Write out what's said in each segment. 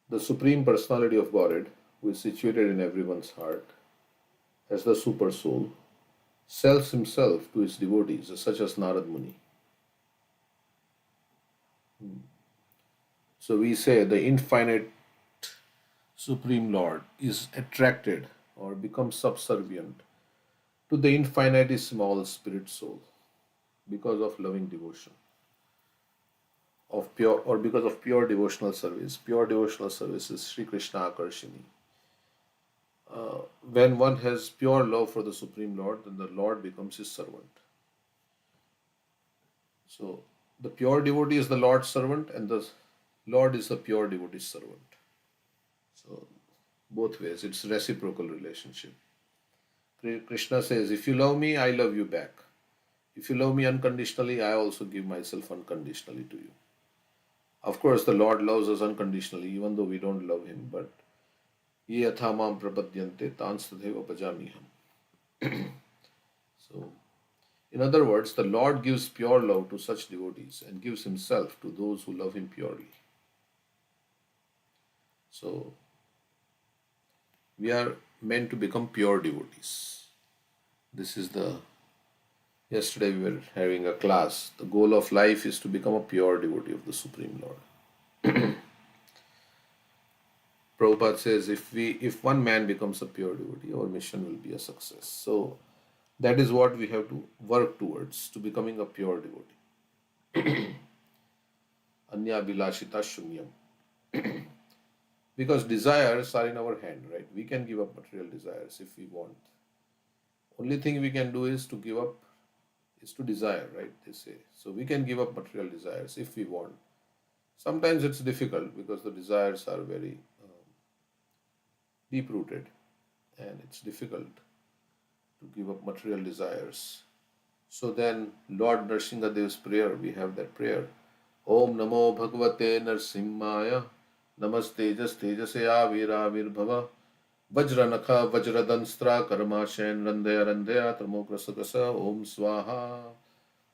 The Supreme Personality of Godhead, who is situated in everyone's heart as the Super Soul, sells himself to his devotees, such as Narad Muni. So we say the infinite Supreme Lord is attracted or becomes subservient to the infinitesimal spirit soul because of loving devotion of pure or because of pure devotional service. Pure devotional service is Sri Krishna Akarshini. When one has pure love for the Supreme Lord, then the Lord becomes his servant. So the pure devotee is the Lord's servant, and the Lord is the pure devotee's servant. So both ways, it's reciprocal relationship. Krishna says, "If you love me, I love you back. If you love me unconditionally, I also give myself unconditionally to you." Of course, the Lord loves us unconditionally, even though we don't love Him. But ye yatha mam prapadyante tanstadheva bhajamiham. So, in other words, the Lord gives pure love to such devotees and gives Himself to those who love Him purely. So, we are meant to become pure devotees. This is the Yesterday we were having a class. The goal of life is to become a pure devotee of the Supreme Lord. Prabhupada says if one man becomes a pure devotee, our mission will be a success. So that is what we have to work towards, to becoming a pure devotee. Anya bilashita shunyam. Because desires are in our hand, right? We can give up material desires if we want. Only thing we can do is to give up, is to desire, right? They say. So we can give up material desires if we want. Sometimes it's difficult because the desires are very deep rooted and it's difficult to give up material desires. So then, Lord Nrsimhadev's prayer, we have that prayer. Om Namo Bhagavate Narsimhaya Namaste Jas Tejasya Vira Bhava Vajranakha Vajradanstra Karmashen Randaya Randaya Tamokrasakasa Om Swaha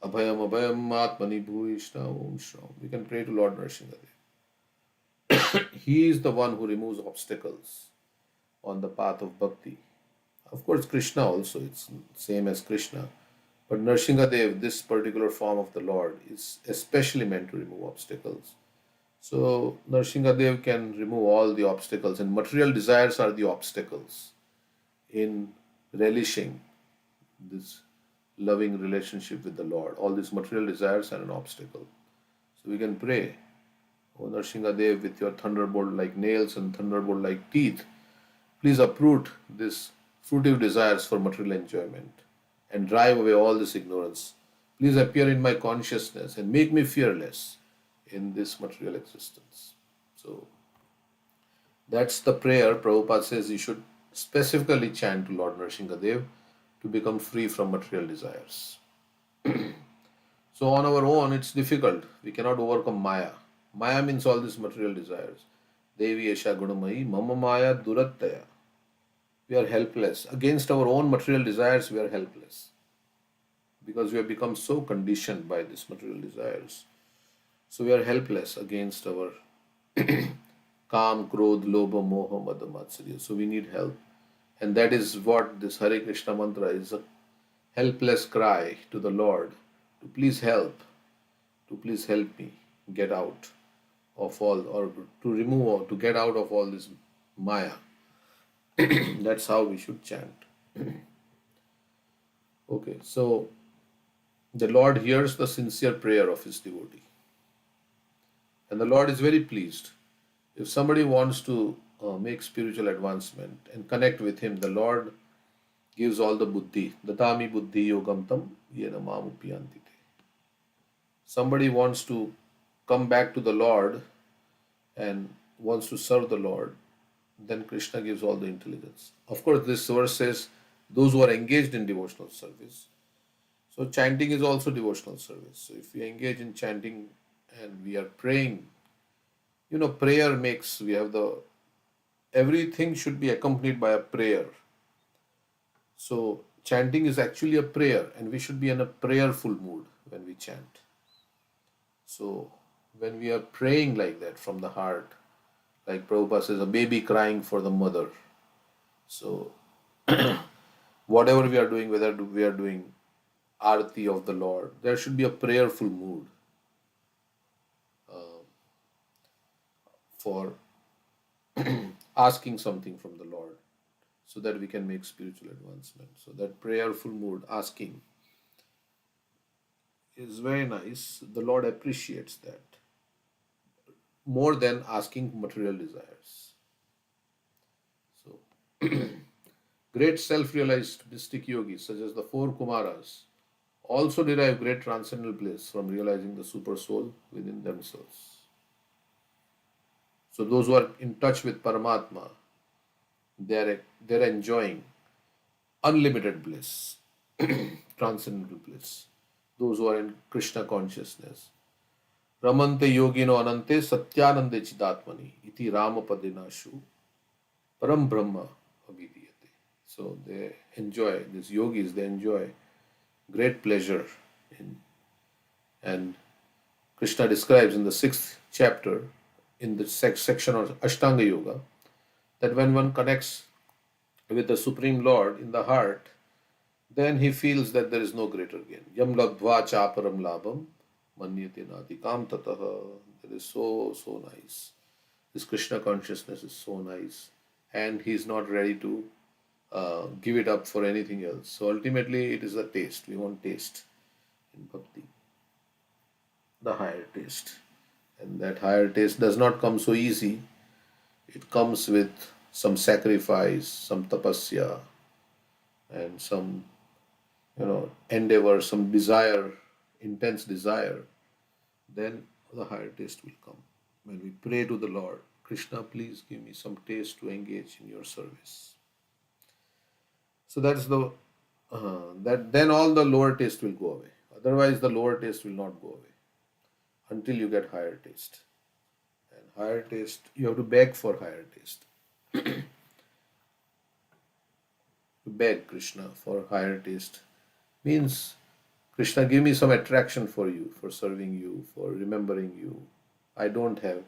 Abhayam Abhayam Atmani Bhuishna Om Shram. We can pray to Lord Nrsimhadev. He is the one who removes obstacles on the path of bhakti. Of course, Krishna also, it's same as Krishna. But Nrsimhadev, this particular form of the Lord, is especially meant to remove obstacles. So Nrsimhadev can remove all the obstacles, and material desires are the obstacles in relishing this loving relationship with the Lord. All these material desires are an obstacle. So we can pray, O Nrsimhadev, with your thunderbolt like nails and thunderbolt like teeth, please uproot these fruitive desires for material enjoyment and drive away all this ignorance. Please appear in my consciousness and make me fearless in this material existence. So that's the prayer Prabhupada says you should specifically chant to Lord Nrsimhadev to become free from material desires. So on our own, it's difficult. We cannot overcome Maya. Maya means all these material desires. Devi Esha Gunamayi Mama Maya Durattaya. We are helpless. Against our own material desires, we are helpless. Because we have become so conditioned by these material desires. So we are helpless against our Kam, Krodh, Lobha, Moha, Mada, Matsarya. So we need help. And that is what this Hare Krishna mantra is, a helpless cry to the Lord to please help me get out of all, or to remove, or to get out of all this Maya. That's how we should chant. Okay, so the Lord hears the sincere prayer of his devotee. And the Lord is very pleased. If somebody wants to make spiritual advancement and connect with him, the Lord gives all the buddhi. Datami buddhi yogam tam yena mamupiyantite. Somebody wants to come back to the Lord and wants to serve the Lord, then Krishna gives all the intelligence. Of course, this verse says those who are engaged in devotional service. So chanting is also devotional service. So if we engage in chanting and we are praying, prayer makes, everything should be accompanied by a prayer. So chanting is actually a prayer, and we should be in a prayerful mood when we chant. So when we are praying like that from the heart, Like Prabhupada says, a baby crying for the mother. So whatever we are doing, whether we are doing arati of the Lord, there should be a prayerful mood for asking something from the Lord so that we can make spiritual advancement. So that prayerful mood, asking, is very nice. The Lord appreciates that more than asking material desires. So great self-realized mystic yogis, such as the four Kumaras, also derive great transcendental bliss from realizing the super soul within themselves. So those who are in touch with Paramatma, they're enjoying unlimited bliss, transcendental bliss. Those who are in Krishna consciousness. Ramante yogino anante satyanande chidatmani iti ramapadinashu param brahma abhidiyate. So they enjoy, these yogis, they enjoy great pleasure in, and Krishna describes in the sixth chapter in the section of Ashtanga Yoga that when one connects with the Supreme Lord in the heart, then he feels that there is no greater gain. Yam labdva chaparam labham manyate nadikam tataha. That is so nice. This Krishna consciousness is so nice, and he is not ready to give it up for anything else. So ultimately, it is a taste. We want taste in bhakti, the higher taste, and that higher taste does not come so easy. It comes with some sacrifice, some tapasya, and some endeavor, some desire, intense desire. Then the higher taste will come. When we pray to the Lord, Krishna, please give me some taste to engage in your service. So that's the that then all the lower taste will go away. Otherwise, the lower taste will not go away until you get higher taste. And higher taste, you have to beg for higher taste. To beg Krishna for higher taste means Krishna, give me some attraction for you, for serving you, for remembering you. I don't have.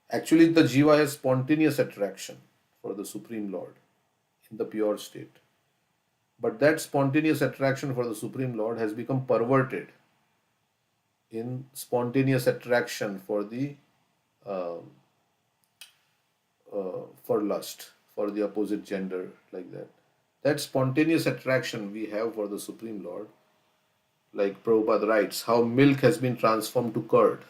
Actually, the jiva has spontaneous attraction for the Supreme Lord in the pure state. But that spontaneous attraction for the Supreme Lord has become perverted in spontaneous attraction for the uh, for lust, for the opposite gender, like that. That spontaneous attraction we have for the Supreme Lord, like Prabhupada writes, how milk has been transformed to curd.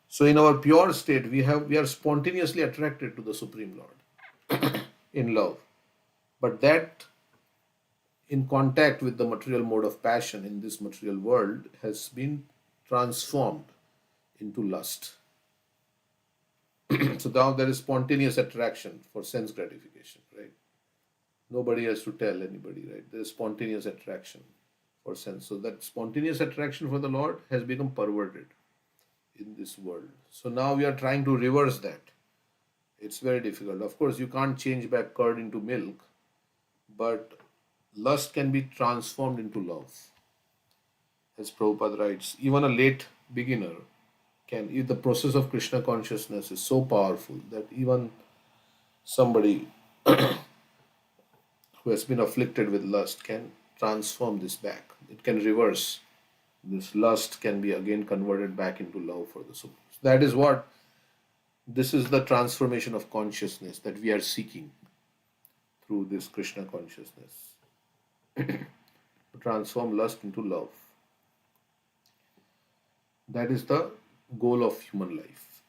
So in our pure state, we are spontaneously attracted to the Supreme Lord in love. But that in contact with the material mode of passion in this material world has been transformed into lust. So now there is spontaneous attraction for sense gratification, right? Nobody has to tell anybody, right? There is spontaneous attraction for sense. So that spontaneous attraction for the Lord has become perverted in this world. So now we are trying to reverse that. It's very difficult. Of course, you can't change back curd into milk, but lust can be transformed into love. As Prabhupada writes, even a late beginner can, if the process of Krishna consciousness is so powerful that even somebody who has been afflicted with lust can transform this back. It can reverse. This lust can be again converted back into love for the Supreme. That is what this is the transformation of consciousness that we are seeking through this Krishna consciousness. To transform lust into love. That is the goal of human life.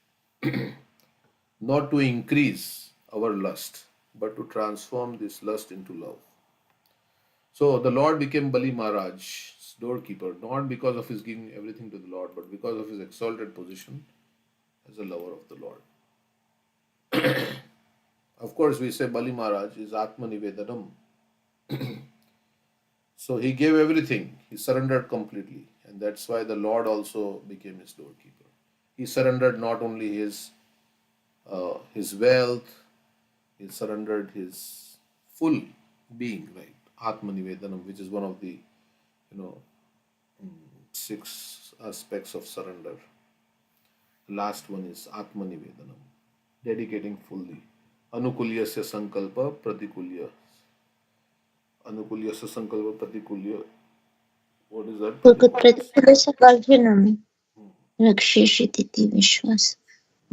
Not to increase our lust, but to transform this lust into love. So the Lord became Bali Maharaj's doorkeeper, not because of his giving everything to the Lord, but because of his exalted position as a lover of the Lord. Of course, we say Bali Maharaj is Atma Nivedanam. So he gave everything, he surrendered completely, and that's why the Lord also became his doorkeeper. He surrendered not only his wealth, he surrendered his full being, right? Atma Nivedanam, which is one of the you know six aspects of surrender. The last one is Atma Nivedanam. dedicating fully. Anukulyasya sankalpa pratikulya. Anukulyasya sankalpa pratikulya. What is that? Pratikulya. भगवत्प्रतिफलसकार्जनं रक्षेषितीति विश्वास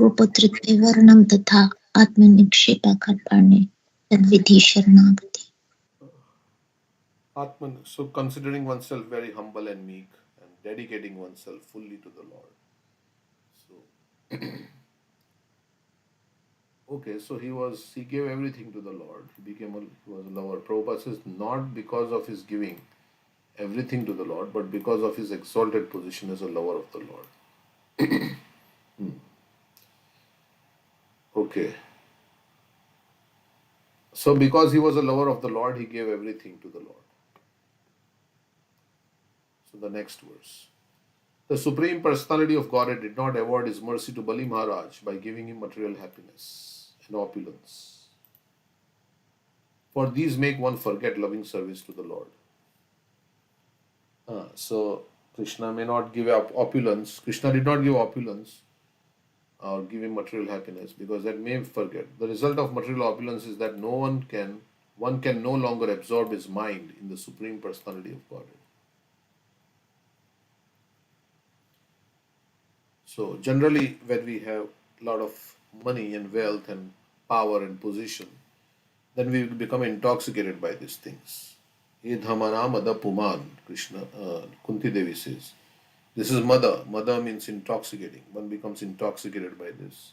गोपतृत्वे वर्णं तथा आत्मनिक्षेपकर्पणे तद्विधि शरणागति. Atman. So considering oneself very humble and meek and dedicating oneself fully to the Lord. So okay, so he gave everything to the Lord. He was a lover. Prabhupada says not because of his giving everything to the Lord, but because of his exalted position as a lover of the Lord. Okay. So because he was a lover of the Lord, he gave everything to the Lord. So the next verse. The Supreme Personality of Godhead did not award his mercy to Bali Maharaj by giving him material happiness and opulence. For these make one forget loving service to the Lord. So Krishna may not give up opulence. Krishna did not give opulence or give him material happiness because that may forget. The result of material opulence is that one can no longer absorb his mind in the Supreme Personality of Godhead. So generally, when we have a lot of money and wealth and power and position, then we become intoxicated by these things. Ye dhamana mada puman, Krishna, Kunti Devi says. This is mada. Mada means intoxicating. One becomes intoxicated by this.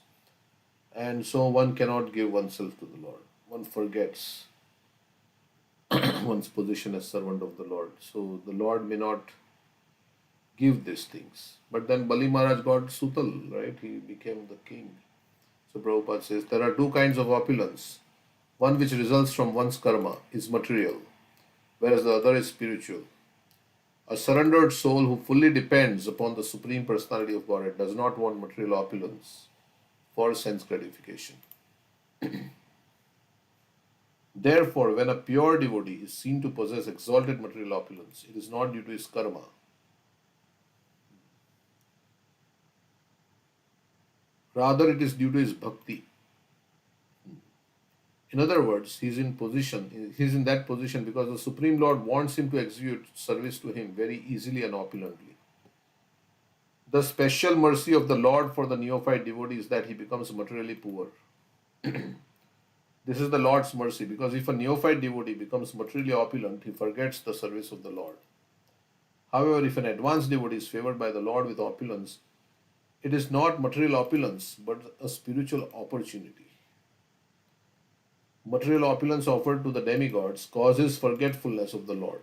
And so one cannot give oneself to the Lord. One forgets one's position as servant of the Lord. So the Lord may not give these things. But then Bali Maharaj got Sutal, right? He became the king. So Prabhupada says there are two kinds of opulence. One which results from one's karma is material, whereas the other is spiritual. A surrendered soul who fully depends upon the Supreme Personality of Godhead does not want material opulence for sense gratification. Therefore, when a pure devotee is seen to possess exalted material opulence, it is not due to his karma. Rather, it is due to his bhakti. In other words, he's in that position because the Supreme Lord wants him to execute service to him very easily and opulently. The special mercy of the Lord for the neophyte devotee is that he becomes materially poor. This is the Lord's mercy because if a neophyte devotee becomes materially opulent, he forgets the service of the Lord. However, if an advanced devotee is favored by the Lord with opulence, it is not material opulence but a spiritual opportunity. Material opulence offered to the demigods causes forgetfulness of the Lord.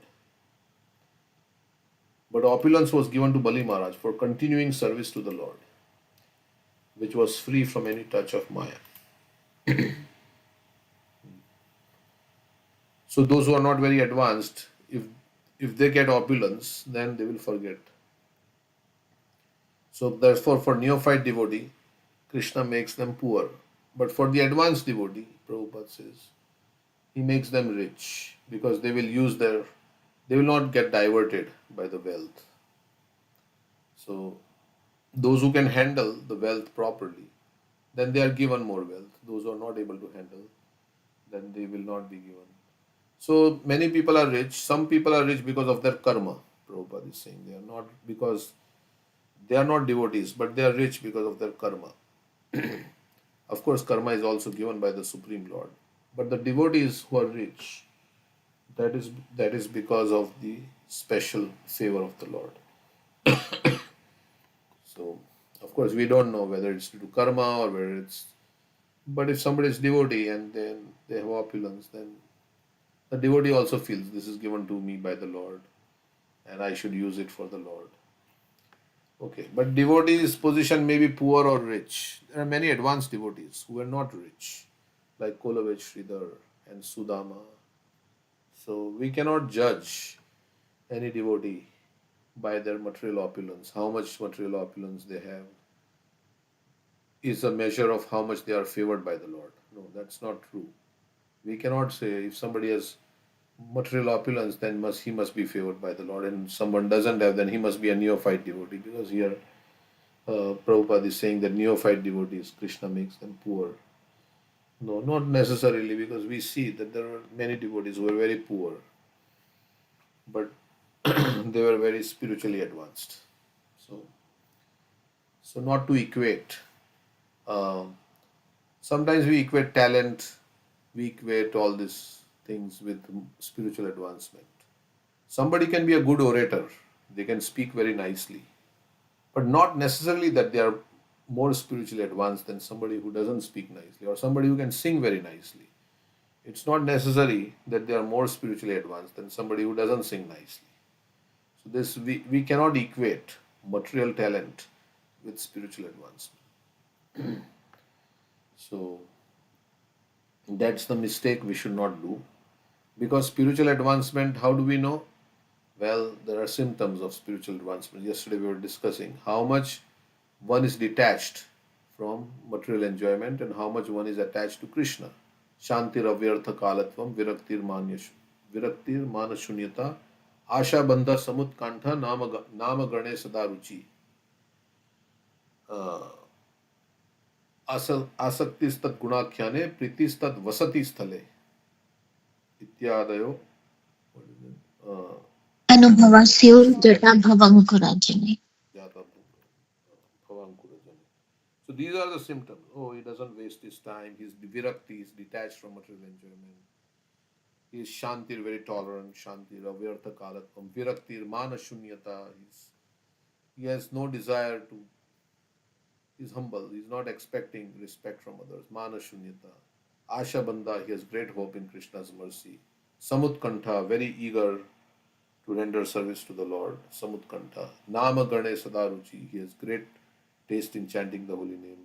But opulence was given to Bali Maharaj for continuing service to the Lord, which was free from any touch of Maya. So those who are not very advanced, if they get opulence, then they will forget. So therefore, for neophyte devotee, Krishna makes them poor. But for the advanced devotee, Prabhupada says, he makes them rich because they will not get diverted by the wealth. So those who can handle the wealth properly, then they are given more wealth. Those who are not able to handle, then they will not be given. So many people are rich. Some people are rich because of their karma. Prabhupada is saying they are not because they are not devotees, but they are rich because of their karma. Of course, karma is also given by the Supreme Lord. But the devotees who are rich, that is because of the special favor of the Lord. So, of course, we don't know whether it's due to karma or whether it's. But if somebody is devotee and then they have opulence, then the devotee also feels this is given to me by the Lord and I should use it for the Lord. Okay, but devotees' position may be poor or rich. There are many advanced devotees who are not rich, like Kolavech Sridhar and Sudama. So we cannot judge any devotee by their material opulence. How much material opulence they have is a measure of how much they are favored by the Lord. No, that's not true. We cannot say if somebody has material opulence, then he must be favored by the Lord, and someone doesn't have, then he must be a neophyte devotee because here Prabhupada is saying that neophyte devotees, Krishna makes them poor. No, not necessarily, because we see that there were many devotees who were very poor, but they were very spiritually advanced. So, so not to equate. Um, Sometimes we equate talent, we equate all these things with spiritual advancement. Somebody can be a good orator, they can speak very nicely, but not necessarily that they are more spiritually advanced than somebody who doesn't speak nicely or somebody who can sing very nicely. It's not necessary that they are more spiritually advanced than somebody who doesn't sing nicely. So this we cannot equate material talent with spiritual advancement. So that's the mistake we should not do. Because spiritual advancement, how do we know? Well, there are symptoms of spiritual advancement. Yesterday we were discussing how much one is detached from material enjoyment and how much one is attached to Krishna. Shantir avyartha kalatvam viraktir manashunyata asha bandha samutkantha nama gane sadaruchi asaktistat gunaख्याने प्रीतिस्तत् वसति स्थले इत्यादयो अनुभवस्योर्जटाभवङ्कुरार्जुने जाता bhavankurajane. So these are the symptoms. Oh, he doesn't waste his time. He's virakti, he's detached from material enjoyment. He is shantir, very tolerant. Shantir, avyartha kalatvam. Viraktir, mana shunyata. He has no desire to, he's humble. He's not expecting respect from others. Mana shunyata. Asha bandha, he has great hope in Krishna's mercy. Samutkantha, very eager to render service to the Lord. Samutkantha. Nama gane sadaruchi, he has great taste in chanting the holy name.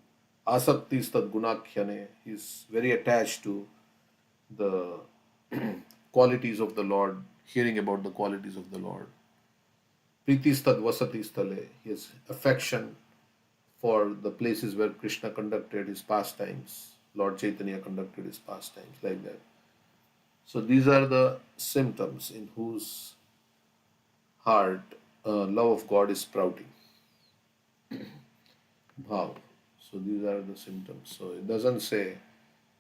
Asakti stad gunakhyane, he is very attached to the qualities of the Lord, hearing about the qualities of the Lord. Pritistad vasati stale, he has affection for the places where Krishna conducted his pastimes, Lord Chaitanya conducted his pastimes, like that. So these are the symptoms in whose heart love of God is sprouting. Bhav. So these are the symptoms. So it doesn't say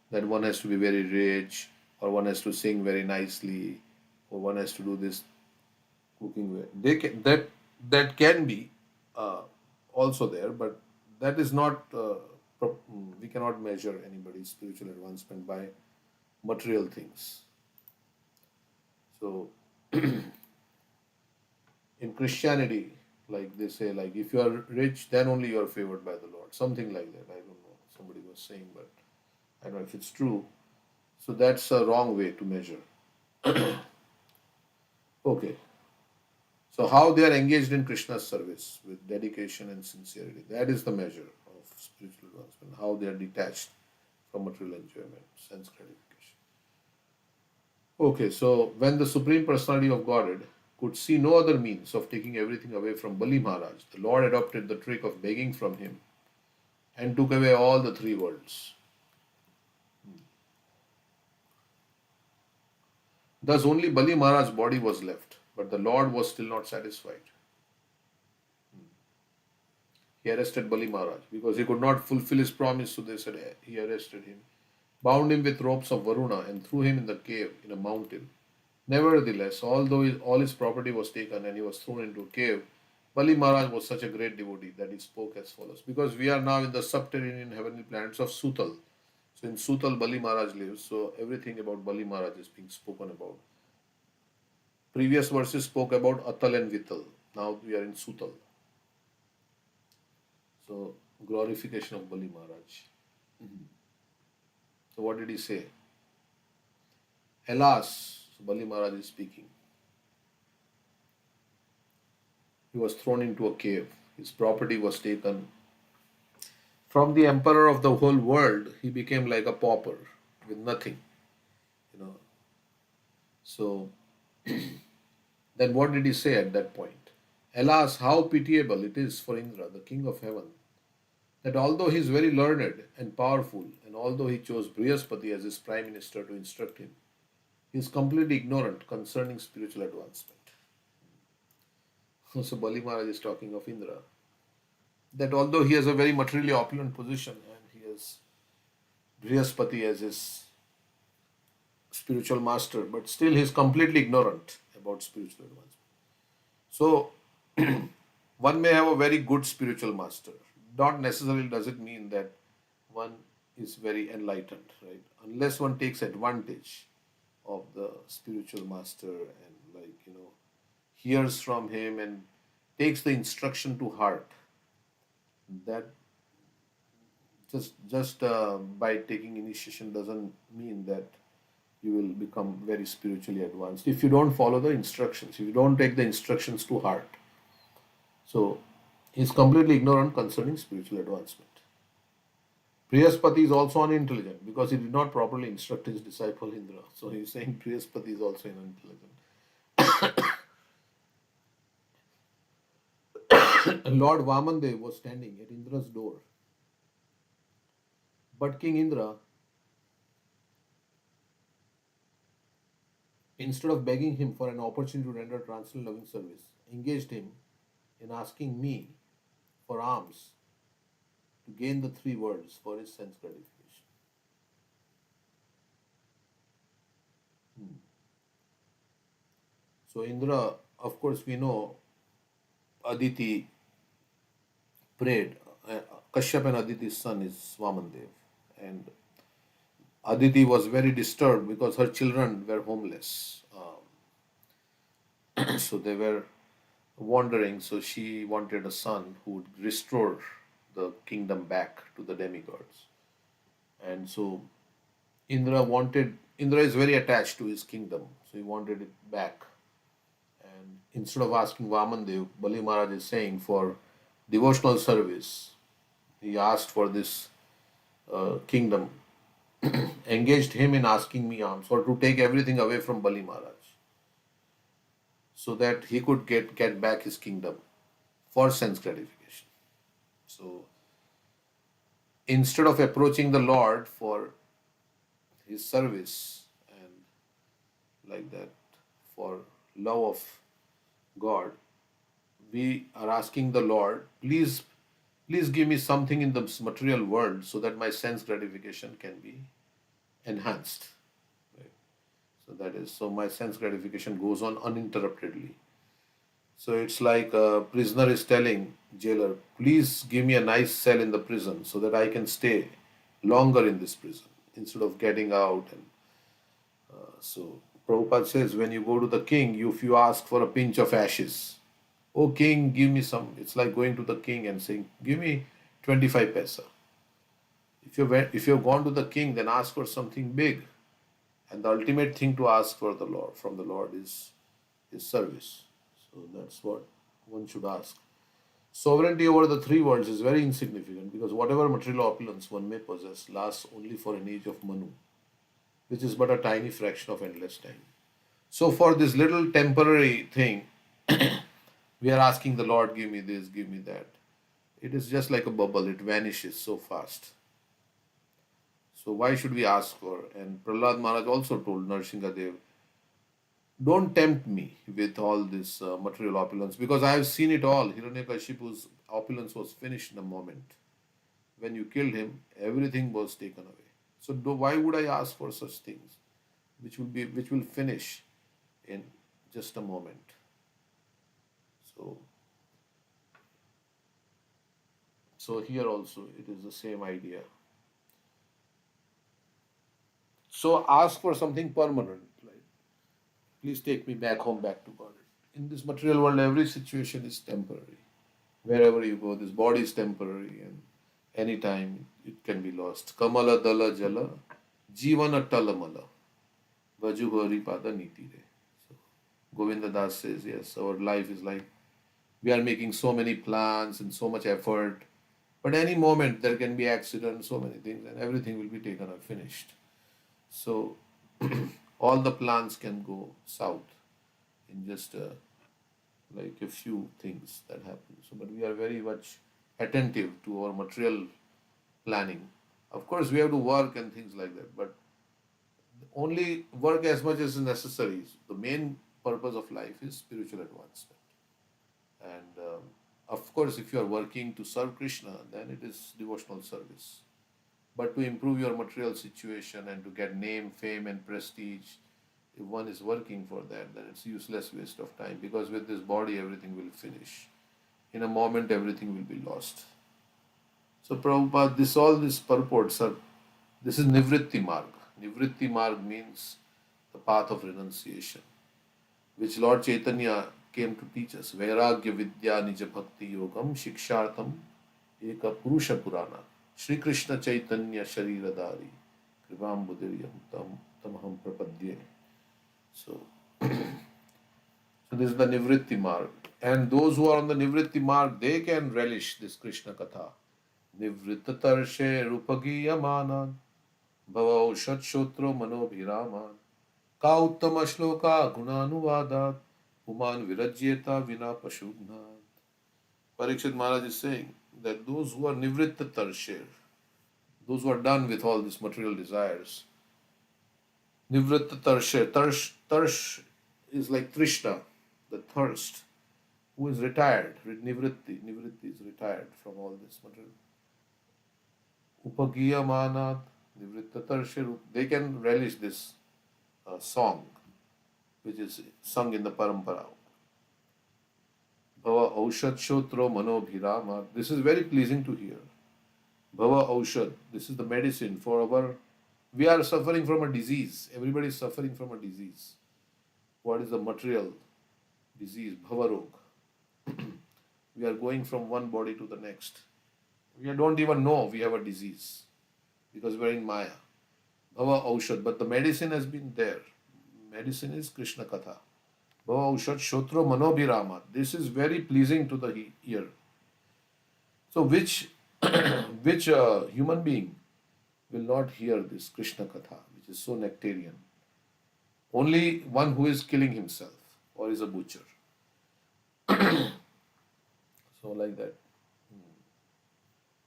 that one has to be very rich or one has to sing very nicely or one has to do this cooking way. That can be uh, also there, but that is not we cannot measure anybody's spiritual advancement by material things. So in Christianity, like they say, like if you are rich, then only you are favored by the Lord. Something like that. I don't know. Somebody was saying, but I don't know if it's true. So that's a wrong way to measure. Okay. So how they are engaged in Krishna's service with dedication and sincerity. That is the measure of spiritual advancement. How they are detached from material enjoyment, sense gratification. Okay, so when the Supreme Personality of Godhead could see no other means of taking everything away from Bali Maharaj, the Lord adopted the trick of begging from him and took away all the three worlds. Thus only Bali Maharaj's body was left, but the Lord was still not satisfied. He arrested Bali Maharaj because he could not fulfill his promise, so they said he arrested him, bound him with ropes of Varuna, and threw him in the cave in a mountain. Nevertheless, although all his property was taken and he was thrown into a cave, Bali Maharaj was such a great devotee that he spoke as follows. Because we are now in the subterranean heavenly planets of Sutal. So in Sutal, Bali Maharaj lives. So everything about Bali Maharaj is being spoken about. Previous verses spoke about Atal and Vital. Now we are in Sutal. So glorification of Bali Maharaj. So what did he say? Alas, so Bali Maharaj is speaking. He was thrown into a cave. His property was taken. From the emperor of the whole world, he became like a pauper with nothing, you know. So then what did he say at that point? Alas, how pitiable it is for Indra, the king of heaven, that although he is very learned and powerful, and although he chose Brihaspati as his prime minister to instruct him, he is completely ignorant concerning spiritual advancement. So Bali Maharaj is talking of Indra. that although he has a very materially opulent position and he has Brihaspati as his spiritual master, but still he is completely ignorant about spiritual advancement. So one may have a very good spiritual master. Not necessarily does it mean that one is very enlightened, right? Unless one takes advantage of the spiritual master and, hears from him and takes the instruction to heart. That just by taking initiation doesn't mean that you will become very spiritually advanced if you don't follow the instructions, if you don't take the instructions to heart. So he's completely ignorant concerning spiritual advancement. Brihaspati is also unintelligent because he did not properly instruct his disciple Indra. So he's saying Brihaspati is also unintelligent. Lord Vamandev was standing at Indra's door, but King Indra, instead of begging him for an opportunity to render transcendental loving service, engaged him in asking me for alms to gain the three worlds for his sense gratification. So Indra, of course, we know Aditi prayed. Kashyap and Aditi's son is Vamandev, and Aditi was very disturbed because her children were homeless. So they were wandering. So she wanted a son who would restore the kingdom back to the demigods. And so Indra is very attached to his kingdom, so he wanted it back. And instead of asking Vamandev, Bali Maharaj is saying for devotional service, he asked for this kingdom, engaged him in asking me alms or to take everything away from Bali Maharaj so that he could get back his kingdom for sense gratification. So instead of approaching the Lord for his service and like that for love of God, we are asking the Lord, please give me something in the material world so that my sense gratification can be enhanced. Right? So my sense gratification goes on uninterruptedly. So it's like a prisoner is telling jailer, please give me a nice cell in the prison so that I can stay longer in this prison instead of getting out. And so Prabhupada says, when you go to the king, if you ask for a pinch of ashes, oh king, give me some. It's like going to the king and saying, give me 25 paisa. If you've gone to the king, then ask for something big. And the ultimate thing to ask for the Lord from the Lord is his service. So that's what one should ask. Sovereignty over the three worlds is very insignificant because whatever material opulence one may possess lasts only for an age of Manu, which is but a tiny fraction of endless time. So for this little temporary thing, we are asking the Lord, give me this, give me that. It is just like a bubble, it vanishes so fast. So why should we ask for? And Prahlad Maharaj also told Narsingadev, don't tempt me with all this material opulence because I have seen it all. Hiranyakashipu's opulence was finished in a moment. When you killed him, everything was taken away. So why would I ask for such things, which will finish in just a moment? So so here also it is the same idea. So ask for something permanent, like please take me back home, back to God. In this material world, every situation is temporary. Wherever you go, this body is temporary and anytime it can be lost. Kamala dala jala, jivana talamala, vajuhari pada niti re. So Govinda Das says, yes, our life is like we are making so many plans and so much effort, but any moment there can be accident, so many things, and everything will be taken or finished. So all the plans can go south in just like a few things that happen. So, but we are very much attentive to our material planning. Of course, we have to work and things like that, but only work as much as is necessary. The main purpose of life is spiritual advancement. And Of course, if you are working to serve Krishna, then it is devotional service. But to improve your material situation and to get name, fame, and prestige, if one is working for that, then it's useless waste of time, because with this body, everything will finish. In a moment, everything will be lost. So, Prabhupada, all these purports are, this is Nivritti Marg. Nivritti Marg means the path of renunciation, which Lord Chaitanya came to teach us. Vairagya Vidya Nija Bhakti Yogam Shikshartam Eka Purusha Purana Shri Krishna Chaitanya Shariradari Kripam Budiryam Tamaham Prapadye. So, so this is the Nivritti Marg. And those who are on the Nivritti Marg, they can relish this Krishna Katha. Nivritta Tarshe Rupagi Yamanad Bhava Ushat Shotro Manobhiraman Ka Uttama Shloka Gunanuvadat Uman Virajyeta Vina Pashubna. Parikshit Maharaj is saying that those who are Nivritta Tarsher, those who are done with all these material desires, Nivritta Tarsher, Tarsh is like Trishna, the thirst, who is retired, Nivritti is retired from all this material. Upagiya Manat, Nivritta Tarsher, they can relish this song which is sung in the parampara. Bhava Aushad Shotro Manobhirama. This is very pleasing to hear. Bhava Aushad. This is the medicine for our. We are suffering from a disease. Everybody is suffering from a disease. What is the material disease? Bhava Rog. We are going from one body to the next. We don't even know we have a disease because we are in Maya. Bhava Aushad. But the medicine has been there. Medicine is Krishna Katha. Bhava Aushad Shotro Manobhirama. This is very pleasing to the ear. So which human being will not hear this Krishna Katha, which is so nectarian? Only one who is killing himself or is a butcher. So like that,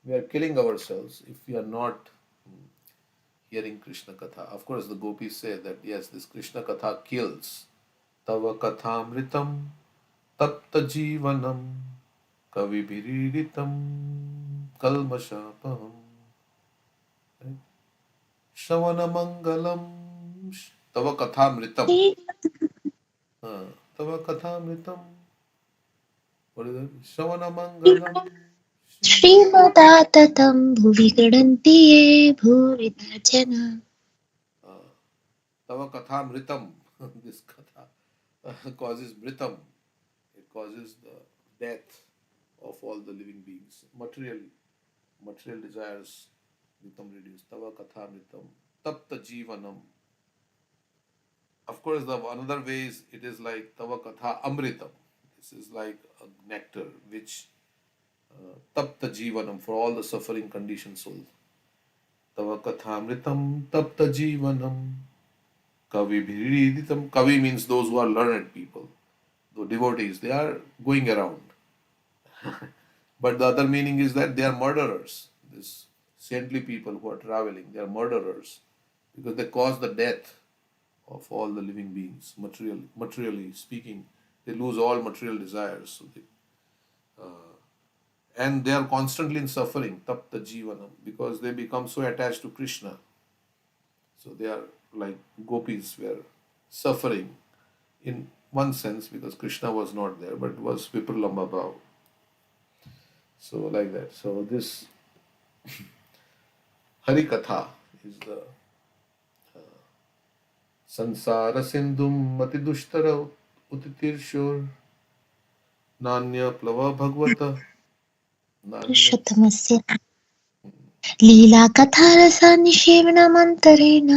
we are killing ourselves if we are not hearing Krishna Katha. Of course, the gopis say that yes, this Krishna Katha kills. Tava kathamritam tapta jivanam kavibhiriditam kalmashapaham. Right? Shravanamangalam tava kathamritam. Tava kathamritam. What is it? Shravanamangalam. श्रीमदाततं भुवि गणन्ति ये भूरिदा जना Tava kathamritam. This katha causes mritam. It causes the death of all the living beings. Material desires become reduced. Tava kathamritam. Tapta jivanam. Of course, the another way is it is like tava katha amritam. This is like a nectar which tapta jivanam for all the suffering conditioned souls. Tava kathamritam tapta jivanam kavi bhiriditam. Kavi means those who are learned people, the devotees. They are going around. But the other meaning is that they are murderers. These saintly people who are traveling, they are murderers because they cause the death of all the living beings. Materially speaking, they lose all material desires. And they are constantly in suffering, tapta jivanam, because they become so attached to Krishna. So they are like gopis were suffering in one sense because Krishna was not there, but it was Vipralamba Bhav. So like that. So this Hari Katha is the Sansara Sindhum Matidushtara Utitirshur Nanya Plava Bhagavata Nanya. पुरुषोत्तमस्य लीलाकथारसान्निषेवणमन्तरेण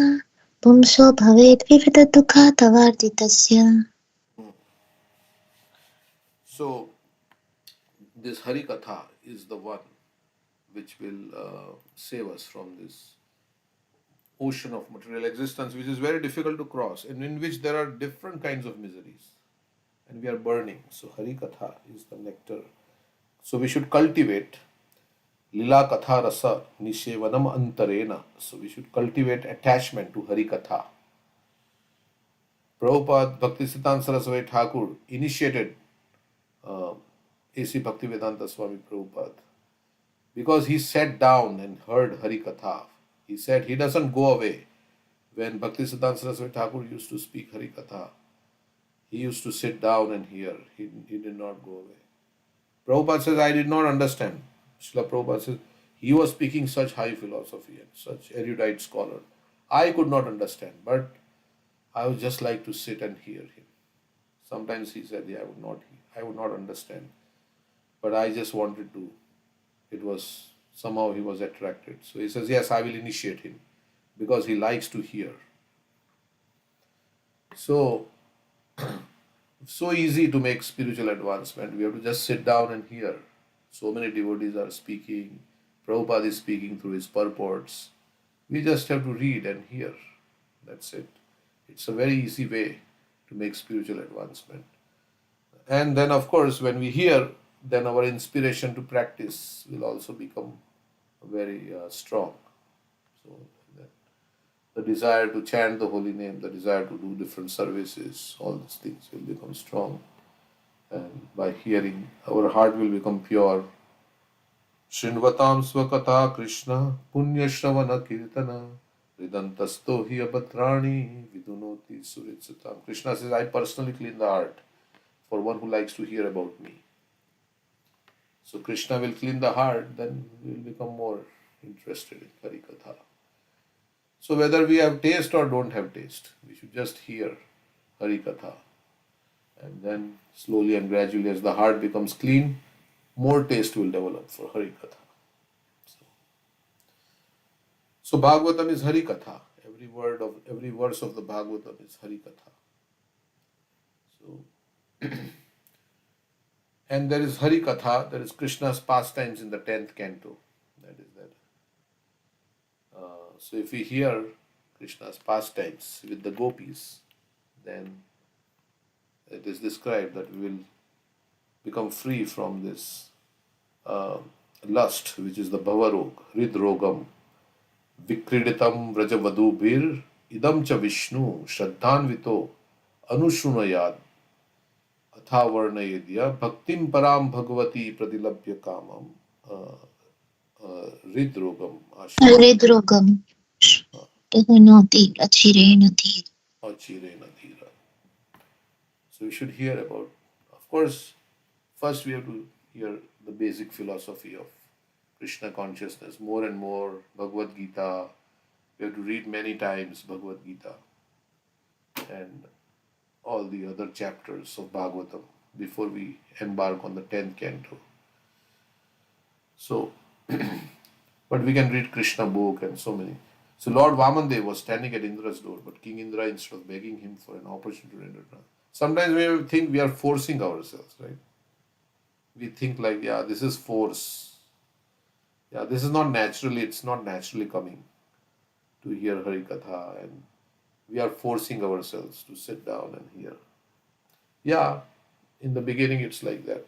पुंसो भवेत् विविधदुःखातवार्जितस्य So this Hari Katha is the one which will save us from this ocean of material existence, which is very difficult to cross, and in which there are different kinds of miseries, and we are burning. So Hari Katha is the nectar. So we should cultivate Lila Katha Rasa Nishevanam Antarena. So we should cultivate attachment to Hari Katha. Prabhupada Bhaktisiddhanta Saraswati Thakur initiated A.C. Bhaktivedanta Swami Prabhupada, because he sat down and heard Hari Katha. He said he doesn't go away. When Bhaktisiddhanta Saraswati Thakur used to speak Hari Katha, he used to sit down and hear. He did not go away. Prabhupada says, I did not understand. Srila Prabhupada says, he was speaking such high philosophy and such erudite scholar. I could not understand, but I would just like to sit and hear him. Sometimes he said, yeah, I would not understand, but I just wanted to. It was somehow he was attracted. So he says, yes, I will initiate him because he likes to hear. So, so easy to make spiritual advancement. We have to just sit down and hear. So many devotees are speaking. Prabhupada is speaking through his purports. We just have to read and hear. That's it. It's a very easy way to make spiritual advancement. And then, of course, when we hear, then our inspiration to practice will also become very strong. So, the desire to chant the holy name, the desire to do different services, all these things will become strong. And by hearing, our heart will become pure. Shinvatam Swakatha Krishna Punya Shravana Kirtana Ridantasto hi abatrani vidunoti suritsatam. Krishna says, I personally clean the heart for one who likes to hear about me. So Krishna will clean the heart, then we will become more interested in Harikatha. So whether we have taste or don't have taste, we should just hear Harikatha. And then slowly and gradually as the heart becomes clean, more taste will develop for Harikatha. So Bhagavatam is Harikatha. Every verse of the Bhagavatam is Harikatha. So and there is Harikatha, there is Krishna's pastimes in the 10th canto. That is that. So if we hear Krishna's pastimes with the gopis, then it is described that we will become free from this uh, lust, which is the bhavarog, hridrogam, vikriditam vrajavadubhir, idam cha vishnu, shraddhanvito, anushunayad, athavarnayedya, bhaktim param bhagavati pradilabhya kamam, hridrogam ashna, हृद्रोगं पुनोति अचिरेण धीर. achirena dhira. So we should hear about, of course, first we have to hear the basic philosophy of Krishna consciousness more and more, Bhagavad Gita. We have to read many times Bhagavad Gita and all the other chapters of Bhagavatam before we embark on the 10th canto. So, but we can read Krishna book and so many. So Lord Vamandev was standing at Indra's door, but King Indra, instead of begging him for an opportunity to enter, sometimes we think we are forcing ourselves, right? We think like, yeah, this is force. Yeah, this is not naturally, it's not naturally coming to hear Harikatha, and we are forcing ourselves to sit down and hear. Yeah, in the beginning it's like that.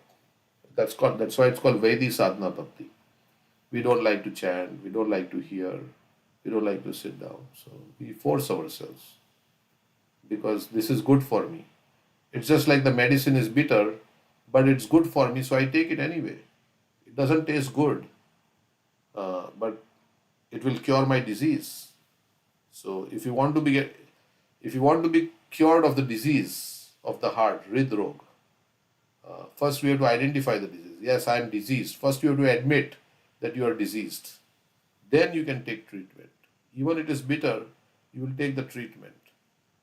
That's why it's called Vaidhi Sadhana Bhakti. We don't like to chant, we don't like to hear, we don't like to sit down. So we force ourselves because this is good for me. It's just like the medicine is bitter, but it's good for me, so I take it anyway. It doesn't taste good, but it will cure my disease. So if you want to be cured of the disease of the heart, Hridrog, first we have to identify the disease. Yes, I am diseased. First you have to admit that you are diseased. Then you can take treatment. Even it is bitter, you will take the treatment.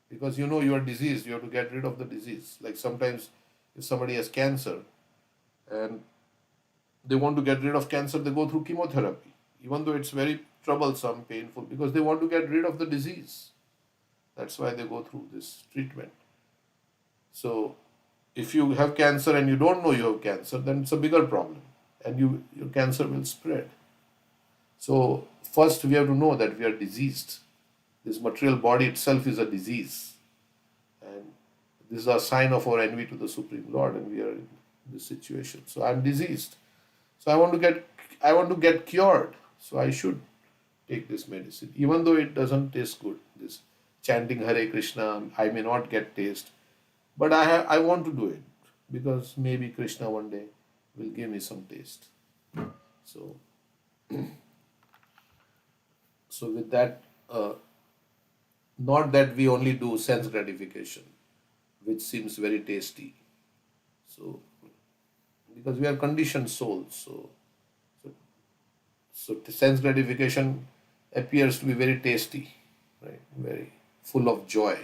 Because you know you are diseased, you have to get rid of the disease. Like sometimes if somebody has cancer and they want to get rid of cancer, they go through chemotherapy. Even though it's very troublesome, painful, because they want to get rid of the disease. That's why they go through this treatment. So if you have cancer and you don't know you have cancer, then it's a bigger problem. And your cancer will spread. So first we have to know that we are diseased. This material body itself is a disease. And this is a sign of our envy to the Supreme Lord, and we are in this situation. So I'm diseased. So I want to get cured. So I should take this medicine. Even though it doesn't taste good. This chanting Hare Krishna, I may not get taste. But I want to do it because maybe Krishna one day will give me some taste. So, so with that, not that we only do sense gratification, which seems very tasty. So, because we are conditioned souls, so, so sense gratification appears to be very tasty, right? Very full of joy.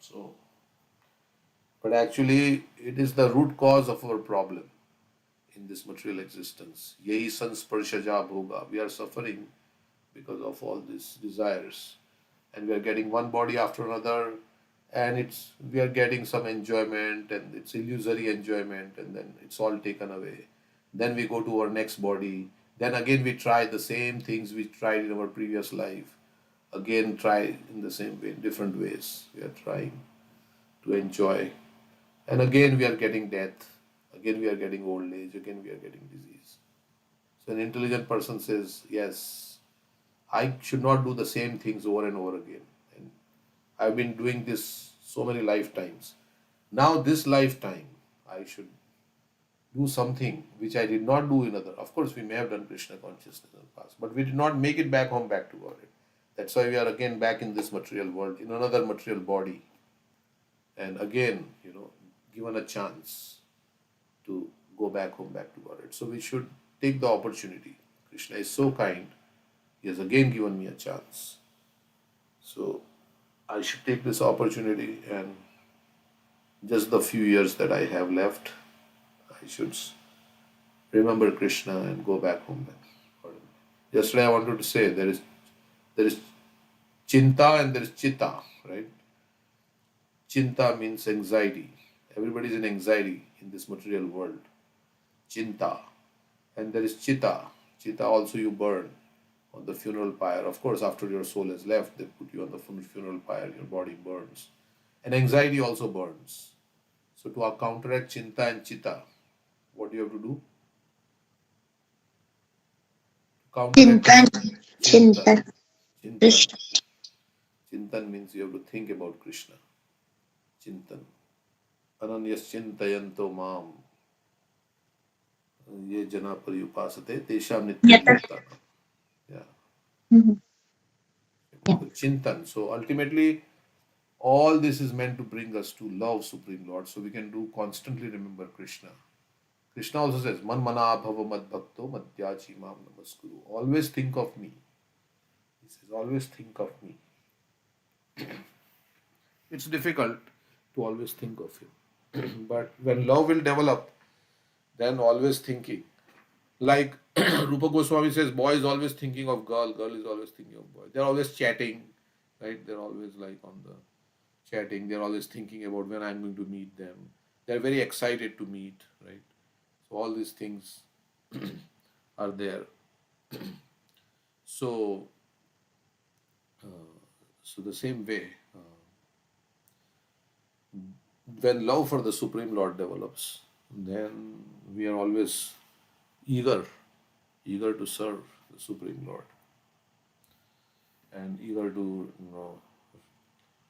So, but actually, it is the root cause of our problem in this material existence. Yehi sansparshaja bhoga. We are suffering because of all these desires, and we are getting one body after another, and it's we are getting some enjoyment, and it's illusory enjoyment, and then it's all taken away. Then we go to our next body. Then again we try the same things we tried in our previous life. Again try in the same way, different ways. We are trying to enjoy. And again we are getting death. Again we are getting old age. Again we are getting disease. So an intelligent person says, yes, I should not do the same things over and over again. And I've been doing this so many lifetimes. Now this lifetime I should do something which I did not do in other. Of course, we may have done Krishna consciousness in the past, but we did not make it back home, back to God. That's why we are again back in this material world, in another material body, and again, given a chance to go back home, back to Godhead. So we should take the opportunity. Krishna is so kind. He has again given me a chance. So I should take this opportunity, and just the few years that I have left, I should remember Krishna and go back home. Yesterday I wanted to say there is chinta and there is chitta, right? Chinta means anxiety. Everybody is in anxiety in this material world. Chinta. And there is chitta. Chitta also you burn on the funeral pyre. Of course, after your soul has left, they put you on the funeral pyre, your body burns. And anxiety also burns. So to counteract chinta and chitta, what do you have to do? Counteract Chintan, chintan. Chintan, Chintan. Krishna. Chintan means you have to think about Krishna. Chintan. Ananyas chintayanto mam ye jana pariyupasate tesham nityam Yata. yukta. Yeah. Mhm. Yeah. So chintan. So ultimately, all this is meant to bring us to love Supreme Lord. So we can do constantly remember Krishna. Krishna also says, Man mana bhava mad bhakto madhyachi mam namaskuru. Always think of me. He says, always think of me. It's difficult to always think of him. But when love will develop, then always thinking. Like Rupa Goswami says, boy is always thinking of girl, girl is always thinking of boy. They're always chatting, right? They're always like on the chatting. They're always thinking about when I'm going to meet them. They're very excited to meet, right? So all these things are there. So, so the same way, when love for the Supreme Lord develops, then we are always eager, eager to serve the Supreme Lord, and eager to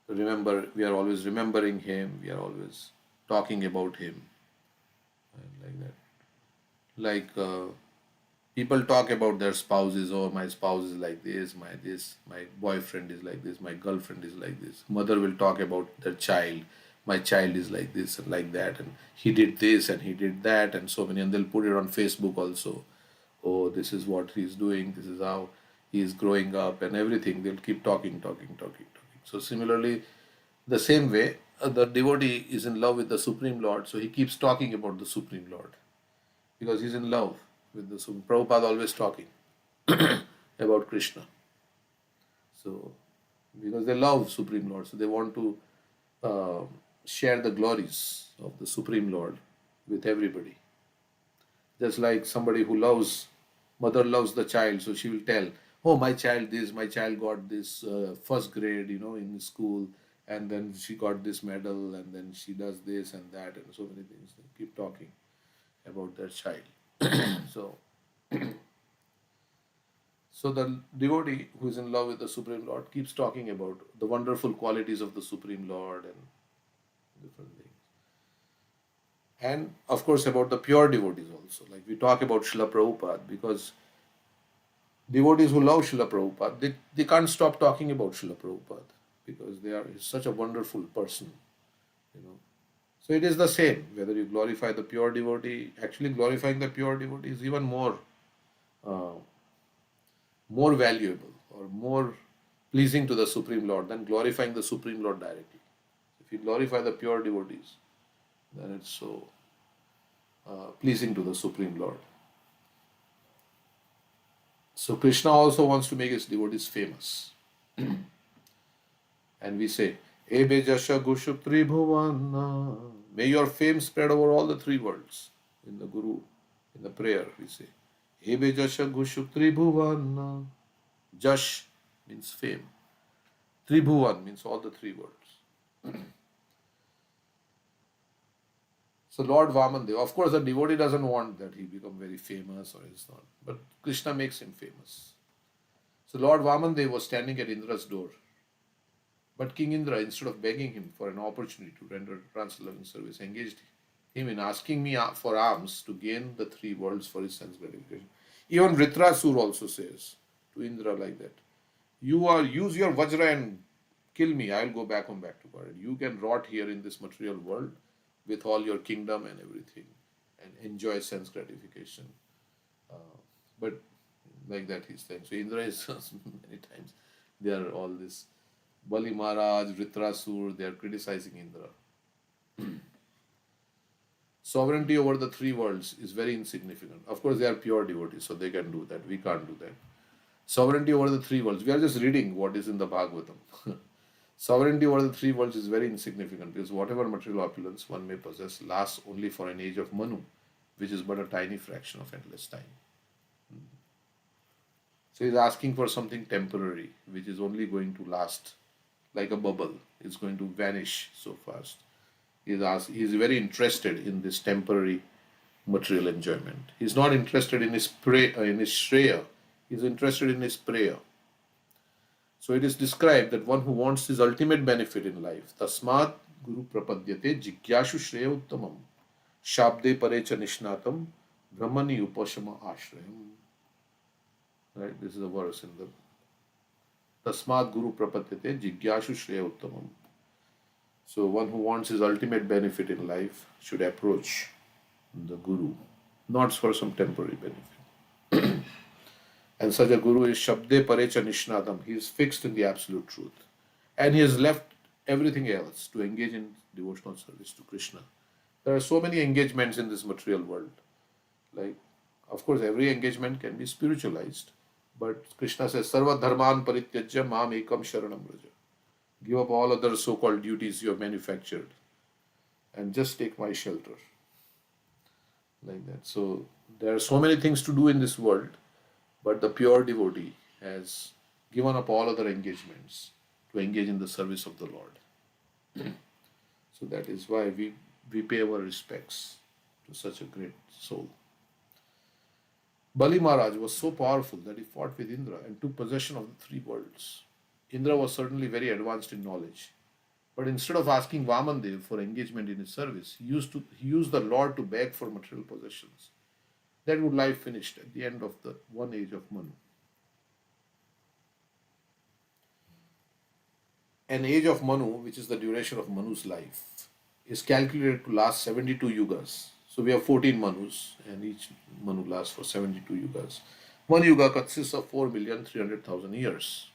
remember. We are always remembering Him. We are always talking about Him, and like that. Like people talk about their spouses. Oh, my spouse is like this, my boyfriend is like this, my girlfriend is like this. Mother will talk about their child. My child is like this and like that, and he did this and he did that, and so many. And they'll put it on Facebook also. Oh, this is what he's doing. This is how he's growing up, and everything. They'll keep talking, talking, talking, talking. So similarly, the same way, the devotee is in love with the Supreme Lord, so he keeps talking about the Supreme Lord because he's in love with the Supreme. Prabhupada always talking about Krishna. So, because they love Supreme Lord, so they want to uh, share the glories of the Supreme Lord with everybody. Just like somebody who loves, mother loves the child, so she will tell, oh, my child this, my child got this first grade, in school, and then she got this medal, and then she does this and that, and so many things. They keep talking about their child. So, so the devotee who is in love with the Supreme Lord keeps talking about the wonderful qualities of the Supreme Lord and different things. And of course, about the pure devotees also. Like we talk about Srila Prabhupada, because devotees who love Srila Prabhupada, they can't stop talking about Srila Prabhupada because he's such a wonderful person, you know. So it is the same, whether you glorify the pure devotee, actually glorifying the pure devotee is even uh, more valuable or more pleasing to the Supreme Lord than glorifying the Supreme Lord directly. If you glorify the pure devotees, then it's so pleasing to the Supreme Lord. So Krishna also wants to make his devotees famous. And we say, Ebe Jasha Gushu Tribhuvana. May your fame spread over all the three worlds. In the Guru, in the prayer, we say, Ebe Jasha Gushu Tribhuvana. Jash means fame. Tribhuvan means all the three worlds. So Lord Vamandev, of course, the devotee doesn't want that he become very famous or is not, but Krishna makes him famous. So Lord Vamandev was standing at Indra's door, but King Indra, instead of begging him for an opportunity to render trans-loving service, engaged him in asking me for alms to gain the three worlds for his sense gratification. Even Vritrasur also says to Indra like that, "You are use your Vajra and kill me. I'll go back home, back to God. You can rot here in this material world with all your kingdom and everything, and enjoy sense gratification." But like that he's saying. So Indra is many times they are all this Bali Maharaj, Vritrasur, they are criticizing Indra. Sovereignty over the three worlds is very insignificant. Of course, they are pure devotees, so they can do that. We can't do that. Sovereignty over the three worlds. We are just reading what is in the Bhagavatam. Sovereignty over the three worlds is very insignificant because whatever material opulence one may possess lasts only for an age of Manu, which is but a tiny fraction of endless time. So he's asking for something temporary, which is only going to last like a bubble. It's going to vanish so fast. He's very interested in this temporary material enjoyment. He's not interested in his shreya. He's interested in his prayer. So it is described that one who wants his ultimate benefit in life, tasmat guru prapadyate jigyashu shreya uttamam, shabde parecha nishnatam, brahmani upashama ashrayam. Right, this is a verse in the tasmat guru prapadyate jigyashu shreya uttamam. So one who wants his ultimate benefit in life should approach the guru, not for some temporary benefit. And such a guru is Shabde Parecha Nishnadam. He is fixed in the absolute truth. And he has left everything else to engage in devotional service to Krishna. There are so many engagements in this material world. Like, of course, every engagement can be spiritualized. But Krishna says, Sarva Dharman Parityajya Mam Ekam Sharanam Raja. Give up all other so called duties you have manufactured and just take my shelter. Like that. So, there are so many things to do in this world. But the pure devotee has given up all other engagements to engage in the service of the Lord. So that is why we pay our respects to such a great soul. Bali Maharaj was so powerful that he fought with Indra and took possession of the three worlds. Indra was certainly very advanced in knowledge. But instead of asking Vamandev for engagement in his service, he used the Lord to beg for material possessions. That would life finished at the end of the one age of Manu. An age of Manu, which is the duration of Manu's life, is calculated to last 72 yugas. So we have 14 Manus, and each Manu lasts for 72 yugas. One yuga consists of 4,300,000 years.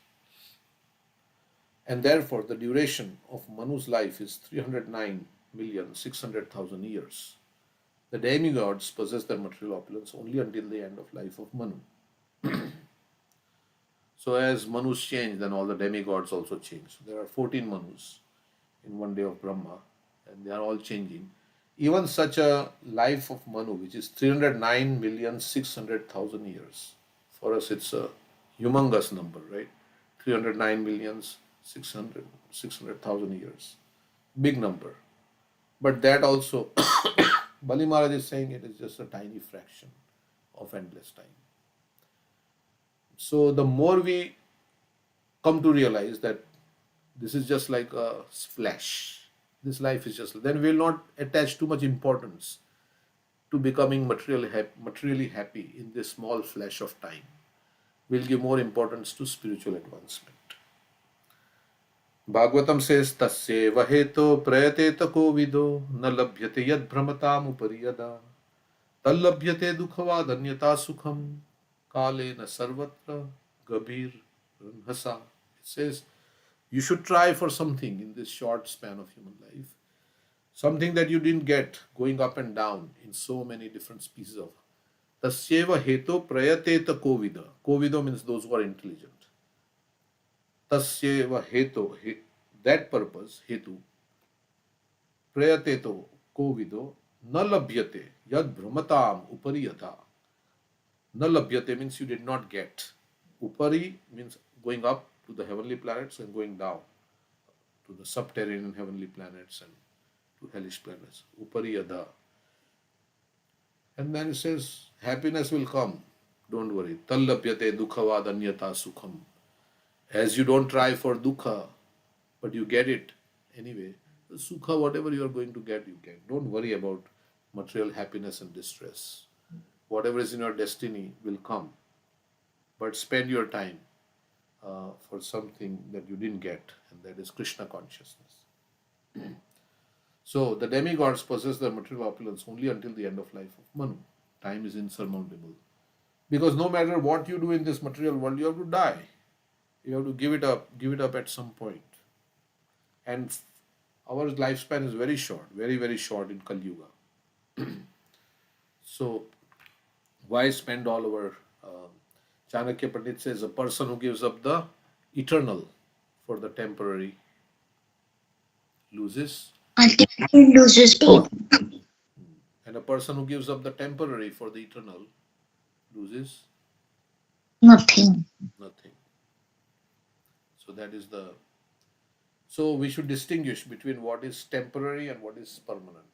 And therefore, the duration of Manu's life is 309,600,000 years. The demigods possess their material opulence only until the end of life of Manu. So as Manus change, then all the demigods also change. So there are 14 Manus in one day of Brahma, and they are all changing. Even such a life of Manu, which is 309,600,000 years, for us it's a humongous number, right? 309,600,000 years. Big number. But that also, Bali Maharaj is saying it is just a tiny fraction of endless time. So the more we come to realize that this is just like a flash, This life is just, then we will not attach too much importance to becoming materially happy in this small flash of time. We'll give more importance to spiritual advancement. Bhagavatam says, Tasyeva heto prayateta kovido na labhyate yad brahmatam upariyada tallabhyate dukhavad anyata sukham kale na sarvatra gabir ranhasa. It says, you should try for something in this short span of human life, something that you didn't get, going up and down in so many different species of. Tasyeva heto prayateta kovida. Kovido means those who are intelligent. Tasyeva heto, that purpose, hetu, prayateto kovido na labhyate yad brahmatam upari yatha. Na labhyate means you did not get. Upari means going up to the heavenly planets and going down to the subterranean heavenly planets and to hellish planets. Upari yadha. And then it says, happiness will come. Don't worry. Tallapyate dukhavad anyata sukham. As you don't try for dukha, but you get it anyway. The sukha, whatever you are going to get, you get. Don't worry about material happiness and distress. Whatever is in your destiny will come. But spend your time for something that you didn't get, and that is Krishna consciousness. So the demigods possess their material opulence only until the end of life of Manu. Time is insurmountable. Because no matter what you do in this material world, you have to die. You have to give it up at some point. And our lifespan is very short, very, very short in Kali Yuga. So why spend all our Chanakya Pandit says a person who gives up the eternal for the temporary loses, Ultimately loses both. and a person who gives up the temporary for the eternal loses Nothing. nothing. So that is the, so we should distinguish between what is temporary and what is permanent.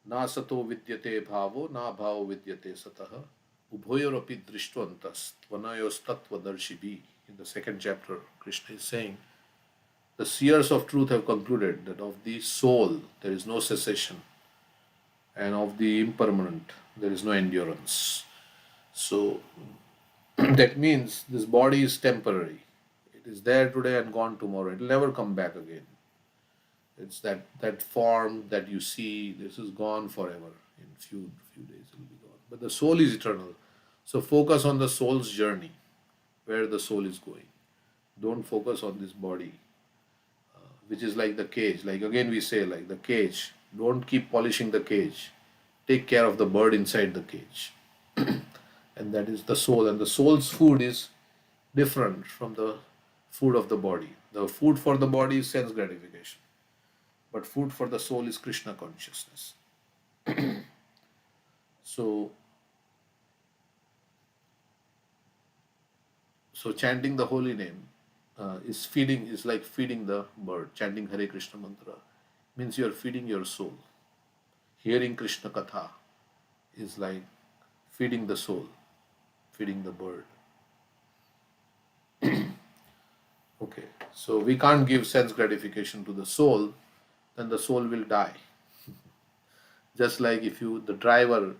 Na sato vidyate bhavo, na bhavo vidyate sataha, ubhoyorapi drishtvantas, tvanayostattvadarshibhi. In the second chapter, Krishna is saying, the seers of truth have concluded that of the soul there is no cessation, and of the impermanent there is no endurance. So that means this body is temporary. It is there today and gone tomorrow. It will never come back again. It's that form that you see. This is gone forever. In few days it will be gone. But the soul is eternal. So focus on the soul's journey, where the soul is going. Don't focus on this body, which is like the cage. Like again we say, like the cage. Don't keep polishing the cage. Take care of the bird inside the cage. And that is the soul. And the soul's food is different from the food of the body. The food for the body is sense gratification, but food for the soul is Krishna consciousness. So, so chanting the holy name is like feeding the bird. Chanting Hare Krishna mantra means you are feeding your soul. Hearing Krishna katha is like feeding the soul, feeding the bird. Okay, so we can't give sense gratification to the soul, then the soul will die. Just like if you, the driver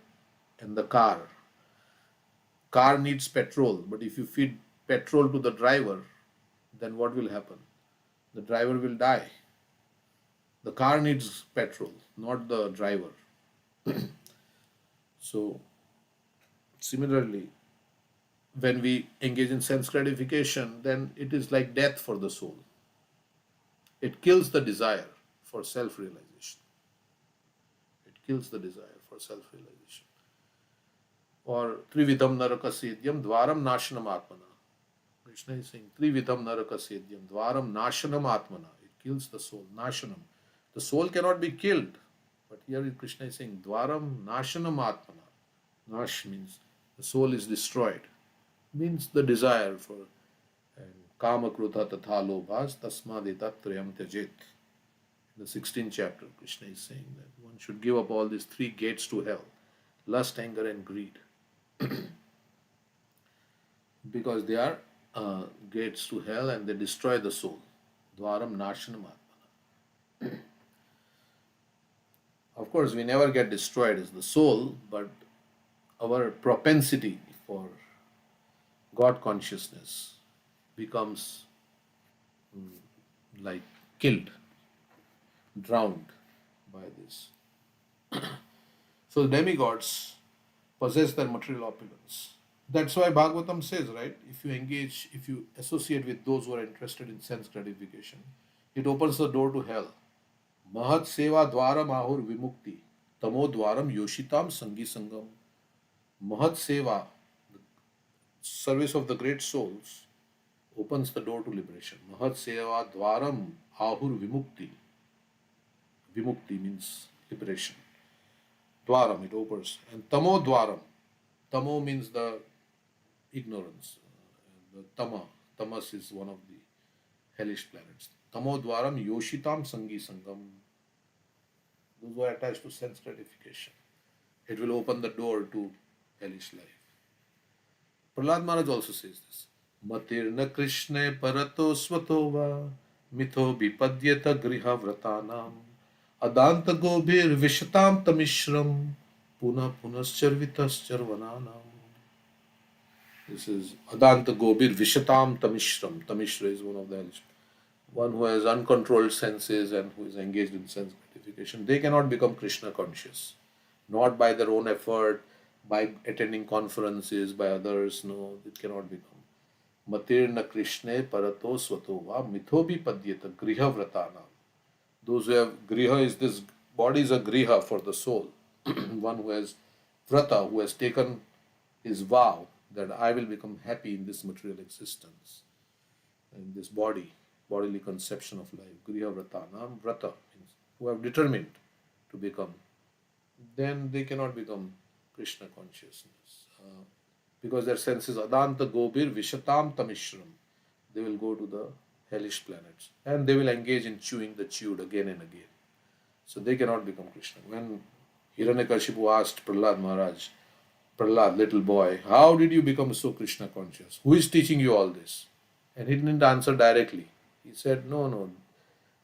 and the car needs petrol, but if you feed petrol to the driver, then what will happen? The driver will die. The car needs petrol, not the driver. So, similarly, when we engage in sense gratification, then it is like death for the soul. It kills the desire for self realization. It kills the desire for self realization. Or Trividam Narakasedyam Dvaram Nashanam Atmana. Krishna is saying Trividam Narakasedyam Dvaram Nashanam Atmana. It kills the soul. Nashanam. The soul cannot be killed. But here Krishna is saying Dvaram Nashanam Atmana. Nash means the soul is destroyed. Means the desire for, and Kama Kruta Tatha Lobhas Tasmadita Trayam Tyajet. In the 16th chapter, Krishna is saying that one should give up all these three gates to hell: lust, anger, and greed. Because they are gates to hell and they destroy the soul. Dvaram Nashanam Atmana. Of course, we never get destroyed as the soul, but our propensity for God consciousness becomes like killed, drowned by this. So the demigods possess their material opulence. That's why Bhagavatam says, right? If you engage, if you associate with those who are interested in sense gratification, it opens the door to hell. Mahat seva dwaram ahur vimukti, tamo dwaram yoshitam sangi sangam. Mahat seva, service of the great souls, opens the door to liberation. Mahat seva dwaram ahur vimukti. Vimukti means liberation. Dwaram, it opens. And tamo dwaram. Tamo means the ignorance. The tamas is one of the hellish planets. Tamo dwaram yoshitam sangi sangam. Those who are attached to sense gratification. It will open the door to hellish life. Prahlad Maharaj also says this. Matirna Krishne parato svatova mitho vipadyata griha vratanam adanta gobir vishatam tamishram puna punascharvitas charvananam. This is Adanta Gobir Vishatam Tamishram. Tamishra is one of the hellish. One who has uncontrolled senses and who is engaged in sense gratification. They cannot become Krishna conscious. Not by their own effort, by attending conferences, by others. No, it cannot become. Matirna Krishne Parato Svatova Mithobi Padyata Griha Vratana. Those who have Griha is this body is a Griha for the soul. One who has Vrata, who has taken his vow that I will become happy in this material existence, in this bodily conception of life. Griha Vratanam, Vrata means who have determined to become, then they cannot become Krishna consciousness. Because their senses Adanta Gobir Vishatam Tamishram. They will go to the hellish planets and they will engage in chewing the chewed again and again. So they cannot become Krishna. When Hiranyakashipu asked Prahlad Maharaj, Prahlad, little boy, how did you become so Krishna conscious? Who is teaching you all this? And he didn't answer directly. He said, no, no,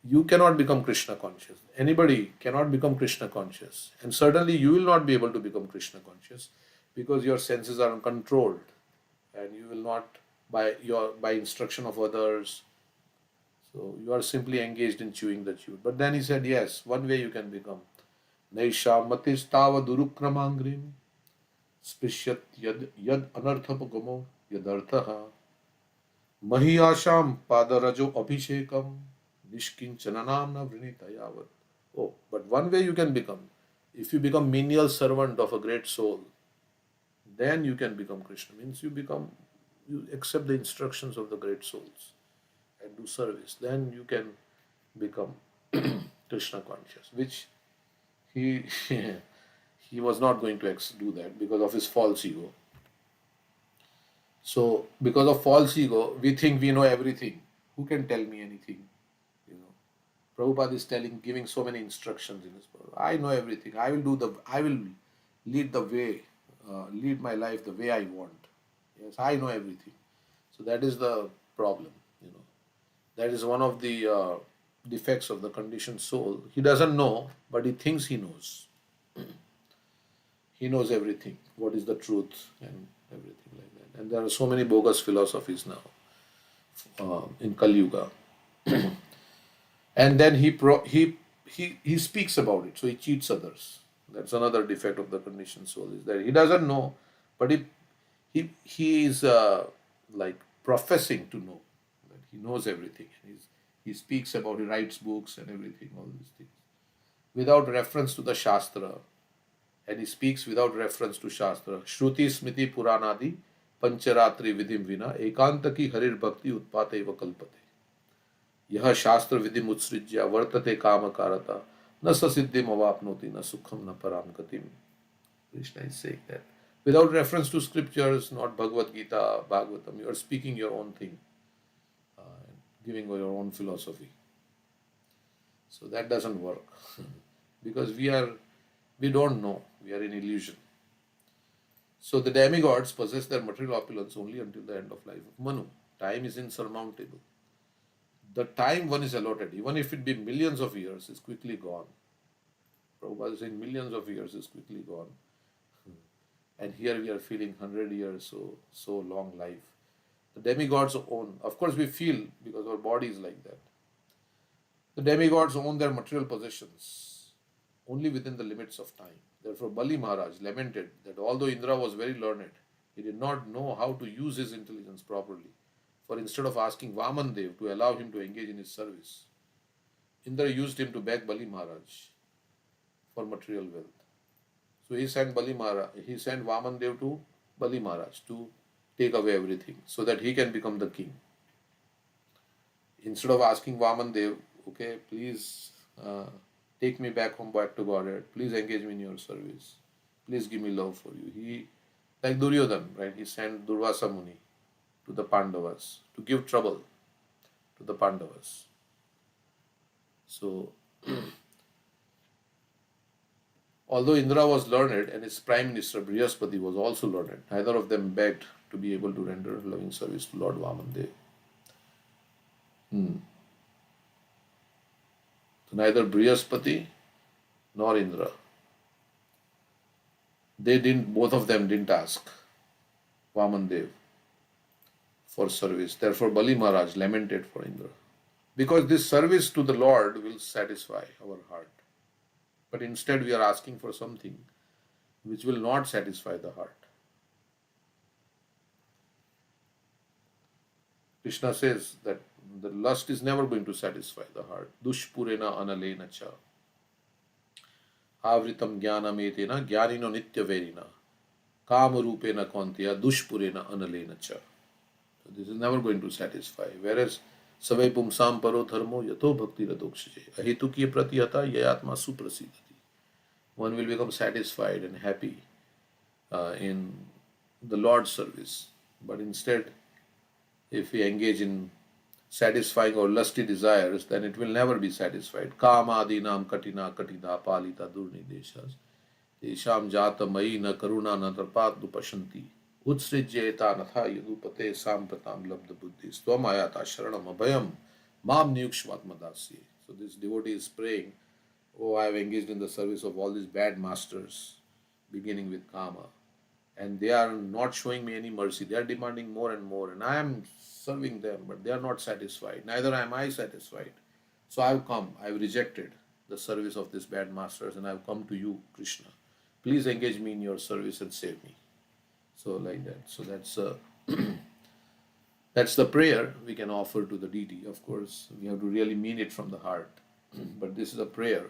you cannot become Krishna conscious. Anybody cannot become Krishna conscious. And certainly you will not be able to become Krishna conscious because your senses are uncontrolled and you will not by instruction of others. So you are simply engaged in chewing the chewed. But then he said, yes, one way you can become. Naisha matistava durukramangrim sprishyat yad anarthapagamo yadarthaha mahiyasham padarajo abhishekam nishkinchananamna vrinitayavat. Oh, but one way you can become, if you become menial servant of a great soul, then you can become Krishna. Means you accept the instructions of the great souls and do service. Then you can become Krishna conscious, which he he was not going to do that because of his false ego. So because of false ego, we think we know everything. Who can tell me anything? You know, Prabhupada is giving so many instructions in his book. I know everything. I will lead the way, lead my life the way I want. Yes, I know everything. So that is the problem. You know, that is one of the defects of the conditioned soul. He doesn't know, but he thinks he knows. He knows everything. What is the truth and everything like that. And there are so many bogus philosophies now in Kali Yuga. And then he speaks about it, so he cheats others. That's another defect of the conditioned soul is that he doesn't know, but he is like professing to know that he knows everything. He speaks about, he writes books and everything, all these things, without reference to the Shastra, and he speaks without reference to Shastra. Shruti Smriti Puranadi Pancharatri Vidim Vina Ekantaki Harir Bhakti Utpate Kalpate. यह शास्त्र विधि मुत्सृज्य वर्तते काम कारता न ससिद्धिम अवापनोति न सुखम न पराम गतिम. Krishna is saying that without reference to scriptures, not Bhagavad Gita, Bhagavatam, you are speaking your own thing, giving your own philosophy. So that doesn't work because we don't know, we are in illusion. So the demigods possess their material opulence only until the end of life of Manu. Time is insurmountable. The time one is allotted, even if it be millions of years, is quickly gone. Prabhupada is saying millions of years is quickly gone. And here we are feeling 100 years, so long life. The demigods own, of course, we feel because our body is like that. The demigods own their material possessions only within the limits of time. Therefore, Bali Maharaj lamented that although Indra was very learned, he did not know how to use his intelligence properly. For instead of asking Vaman Dev to allow him to engage in his service, Indra used him to beg Bali Maharaj for material wealth. So he sent Vaman Dev to Bali Maharaj to take away everything so that he can become the king. Instead of asking Vaman Dev, okay, please take me back home, back to Godhead, please engage me in your service, please give me love for you. He, like Duryodhan, right? He sent Durvasa Muni to the Pandavas to give trouble to the Pandavas. So, although Indra was learned and his prime minister Brihaspati was also learned, neither of them begged to be able to render loving service to Lord Vaman. So neither Brihaspati nor Indra, both of them didn't ask Vaman for service. Therefore, Bali Maharaj lamented for Indra. Because this service to the Lord will satisfy our heart. But instead, we are asking for something which will not satisfy the heart. Krishna says that the lust is never going to satisfy the heart. Dushpurena analena cha. Avritam jnanametena jnanino nityaverina. Kamarupena kontiya dushpurena analena cha. So this is never going to satisfy. Whereas savai pumsam paro dharmo yato bhakti radokshaje. Ahetukiya pratiyata yayatma suprasidati. One will become satisfied and happy in the Lord's service. But instead, if we engage in satisfying our lusty desires, then it will never be satisfied. Kamadinam katina katida palita durnideshas. Tesham jata mai na karuna na tarpat dupashanti. Utsrijyeta natha yadupate sampratam labda buddhi. Swamayata sharanam abhayam mam niyukshvatmadasya. So this devotee is praying, oh, I have engaged in the service of all these bad masters, beginning with Kama, and they are not showing me any mercy. They are demanding more and more, and I am serving them, but they are not satisfied. Neither am I satisfied. So I have come, I have rejected the service of these bad masters, and I have come to you, Krishna. Please engage me in your service and save me. So, like that. So, that's the prayer we can offer to the deity. Of course, we have to really mean it from the heart. But this is a prayer.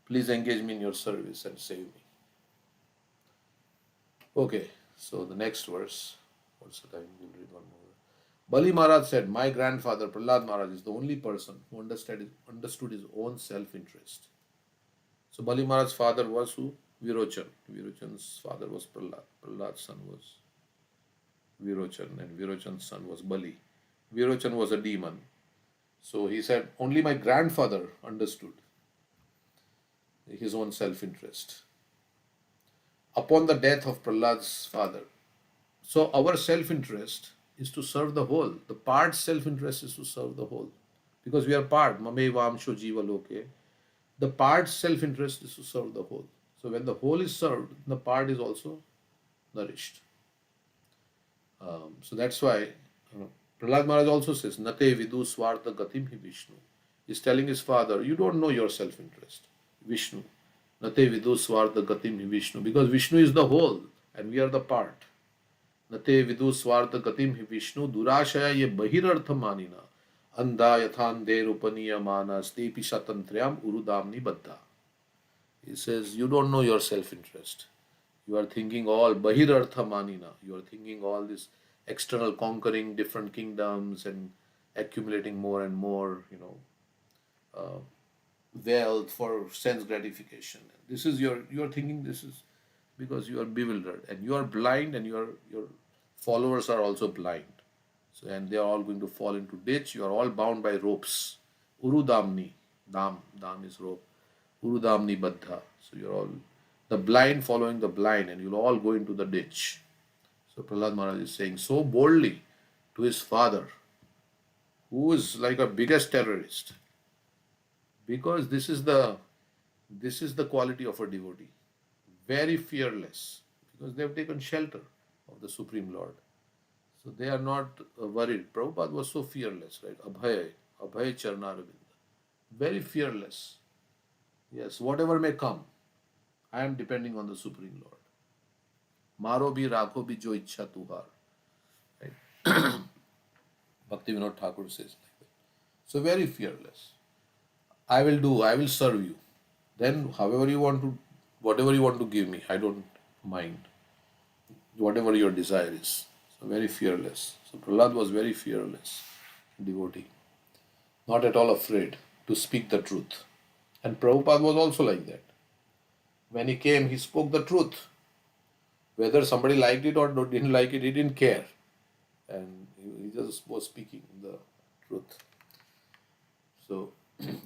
Please engage me in your service and save me. Okay, so the next verse. What's the time? We'll read one more. Bali Maharaj said, my grandfather Prahlad Maharaj is the only person who understood his own self-interest. So Bali Maharaj's father was who? Virochan. Virochan's father was Prahlad. Prahlad's son was Virochan, and Virochan's son was Bali. Virochan was a demon. So he said, only my grandfather understood his own self-interest. Upon the death of Prahlad's father, so our self-interest is to serve the whole. The part self-interest is to serve the whole. Because we are part. Mame vamsho jiva loke. The part self-interest is to serve the whole. So when the whole is served, the part is also nourished. So that's why Prahlad Maharaj also says, Nate vidu swartha gatim hi Vishnu. He's telling his father, you don't know your self-interest. Vishnu. Nate vidu swartha gatim hi Vishnu. Because Vishnu is the whole and we are the part. Nate vidu swartha gatim hi Vishnu. Durashaya ye bahirartha manina. Andha yathandhe rupaniya mana stepi shatantriyam urudamni baddha. He says, you don't know your self-interest. You are thinking all bahirartha manina. You are thinking all this external conquering different kingdoms and accumulating more and more, wealth for sense gratification. This is you are thinking this is because you are bewildered and you are blind and your followers are also blind. So and they are all going to fall into ditch. You are all bound by ropes. Urudamni. Dam is rope. Urudamni Baddha. So you're all the blind following the blind, and you'll all go into the ditch. So Prahlad Maharaj is saying so boldly to his father who is like a biggest terrorist, because this is the quality of a devotee, very fearless, because they have taken shelter of the Supreme Lord. So they are not worried. Prabhupada was so fearless, right? Abhay Charnaravinda. Very fearless. Yes, whatever may come, I am depending on the Supreme Lord. Maro bhi rakho bhi jo ichha tuhar. Right? Bhakti Vinod Thakur says like that. So very fearless. I will serve you. Then however you want to, whatever you want to give me, I don't mind. Whatever your desire is. So very fearless. So Prahlad was very fearless devotee. Not at all afraid to speak the truth. And Prabhupada was also like that. When he came, he spoke the truth. Whether somebody liked it or didn't like it, he didn't care. And he just was speaking the truth. So,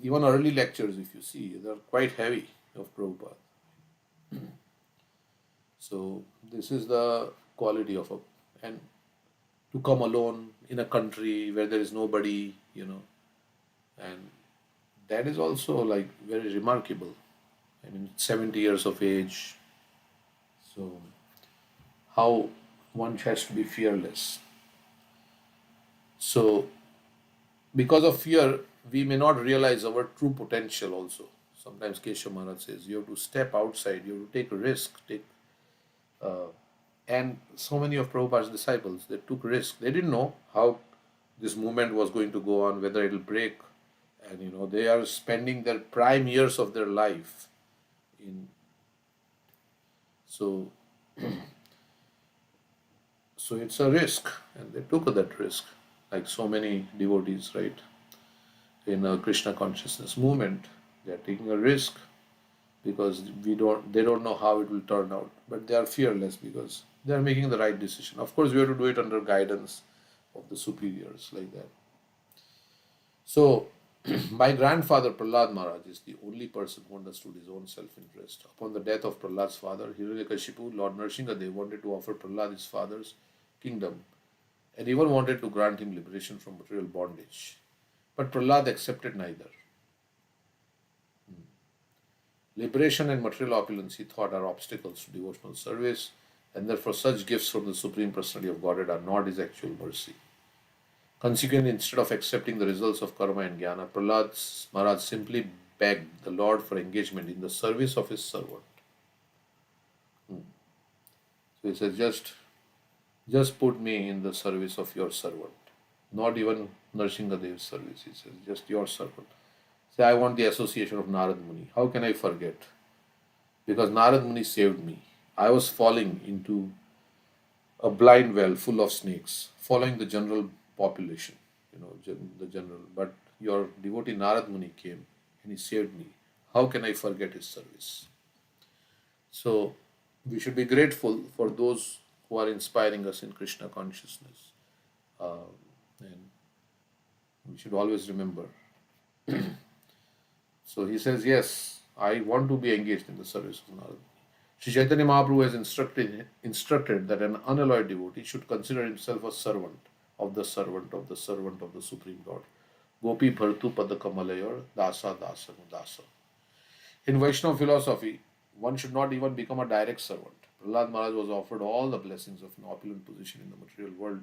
even early lectures, if you see, they're quite heavy of Prabhupada. So, this is the quality of a. And to come alone in a country where there is nobody, and that is also like very remarkable. I mean, 70 years of age. So, how one has to be fearless. So, because of fear, we may not realize our true potential also. Sometimes Keshav Maharaj says you have to step outside, you have to take a risk, uh, and so many of Prabhupada's disciples, they took risk. They didn't know how this movement was going to go on, whether it'll break, and they are spending their prime years of their life in. So, so it's a risk, and they took that risk, like so many devotees, right? In a Krishna consciousness movement, they are taking a risk because they don't know how it will turn out, but they are fearless because they are making the right decision. Of course, we have to do it under guidance of the superiors, like that. So, my grandfather Prahlad Maharaj is the only person who understood his own self-interest. Upon the death of Prahlad's father, Hiranyakashipu, Lord Nrsingadev wanted to offer Prahlad his father's kingdom and even wanted to grant him liberation from material bondage. But Prahlad accepted neither. Liberation and material opulence, he thought, are obstacles to devotional service, and therefore such gifts from the Supreme Personality of Godhead are not his actual mercy. Consequently, instead of accepting the results of karma and jnana, Prahlad Maharaj simply begged the Lord for engagement in the service of his servant. So he says, just put me in the service of your servant. Not even Nrsingadev's service, he says, just your servant. Say, I want the association of Narad Muni. How can I forget? Because Narad Muni saved me. I was falling into a blind well full of snakes, following the general population, the general. But your devotee Narad Muni came and he saved me. How can I forget his service? So we should be grateful for those who are inspiring us in Krishna consciousness. And we should always remember. So he says, yes, I want to be engaged in the service of Narad. Sri Chaitanya Mahaprabhu has instructed that an unalloyed devotee should consider himself a servant of the servant of the servant of the Supreme Lord. Gopi Bhartu Padakamalayar Dasa Dasa Dasa. In Vaishnava philosophy, one should not even become a direct servant. Prahlad Maharaj was offered all the blessings of an opulent position in the material world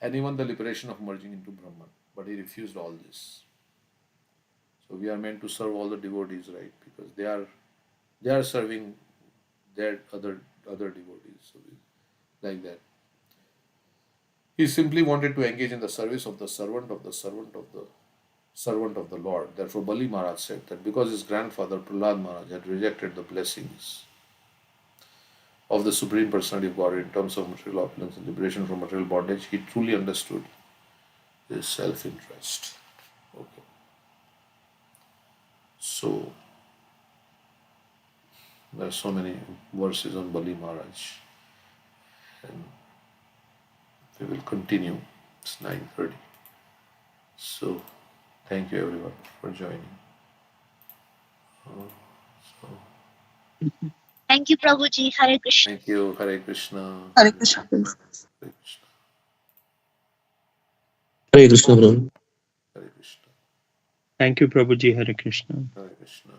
and even the liberation of merging into Brahman. But he refused all this. So we are meant to serve all the devotees, right? Because they are serving their other devotees. So like that. He simply wanted to engage in the service of the servant of the servant of the servant of the Lord. Therefore, Bali Maharaj said that because his grandfather Prahlad Maharaj had rejected the blessings of the Supreme Personality of God in terms of material opulence and liberation from material bondage, he truly understood his self-interest. Okay. So there are so many verses on Bali Maharaj, and we will continue. It's 9:30. So thank you everyone for joining. So Thank you, Prabhuji. Hare Krishna. thank you. Hare Krishna. Hare Krishna. Hare Krishna. Hare Krishna, Prabhu. Thank you, Prabhuji. Hare Krishna. Hare Krishna.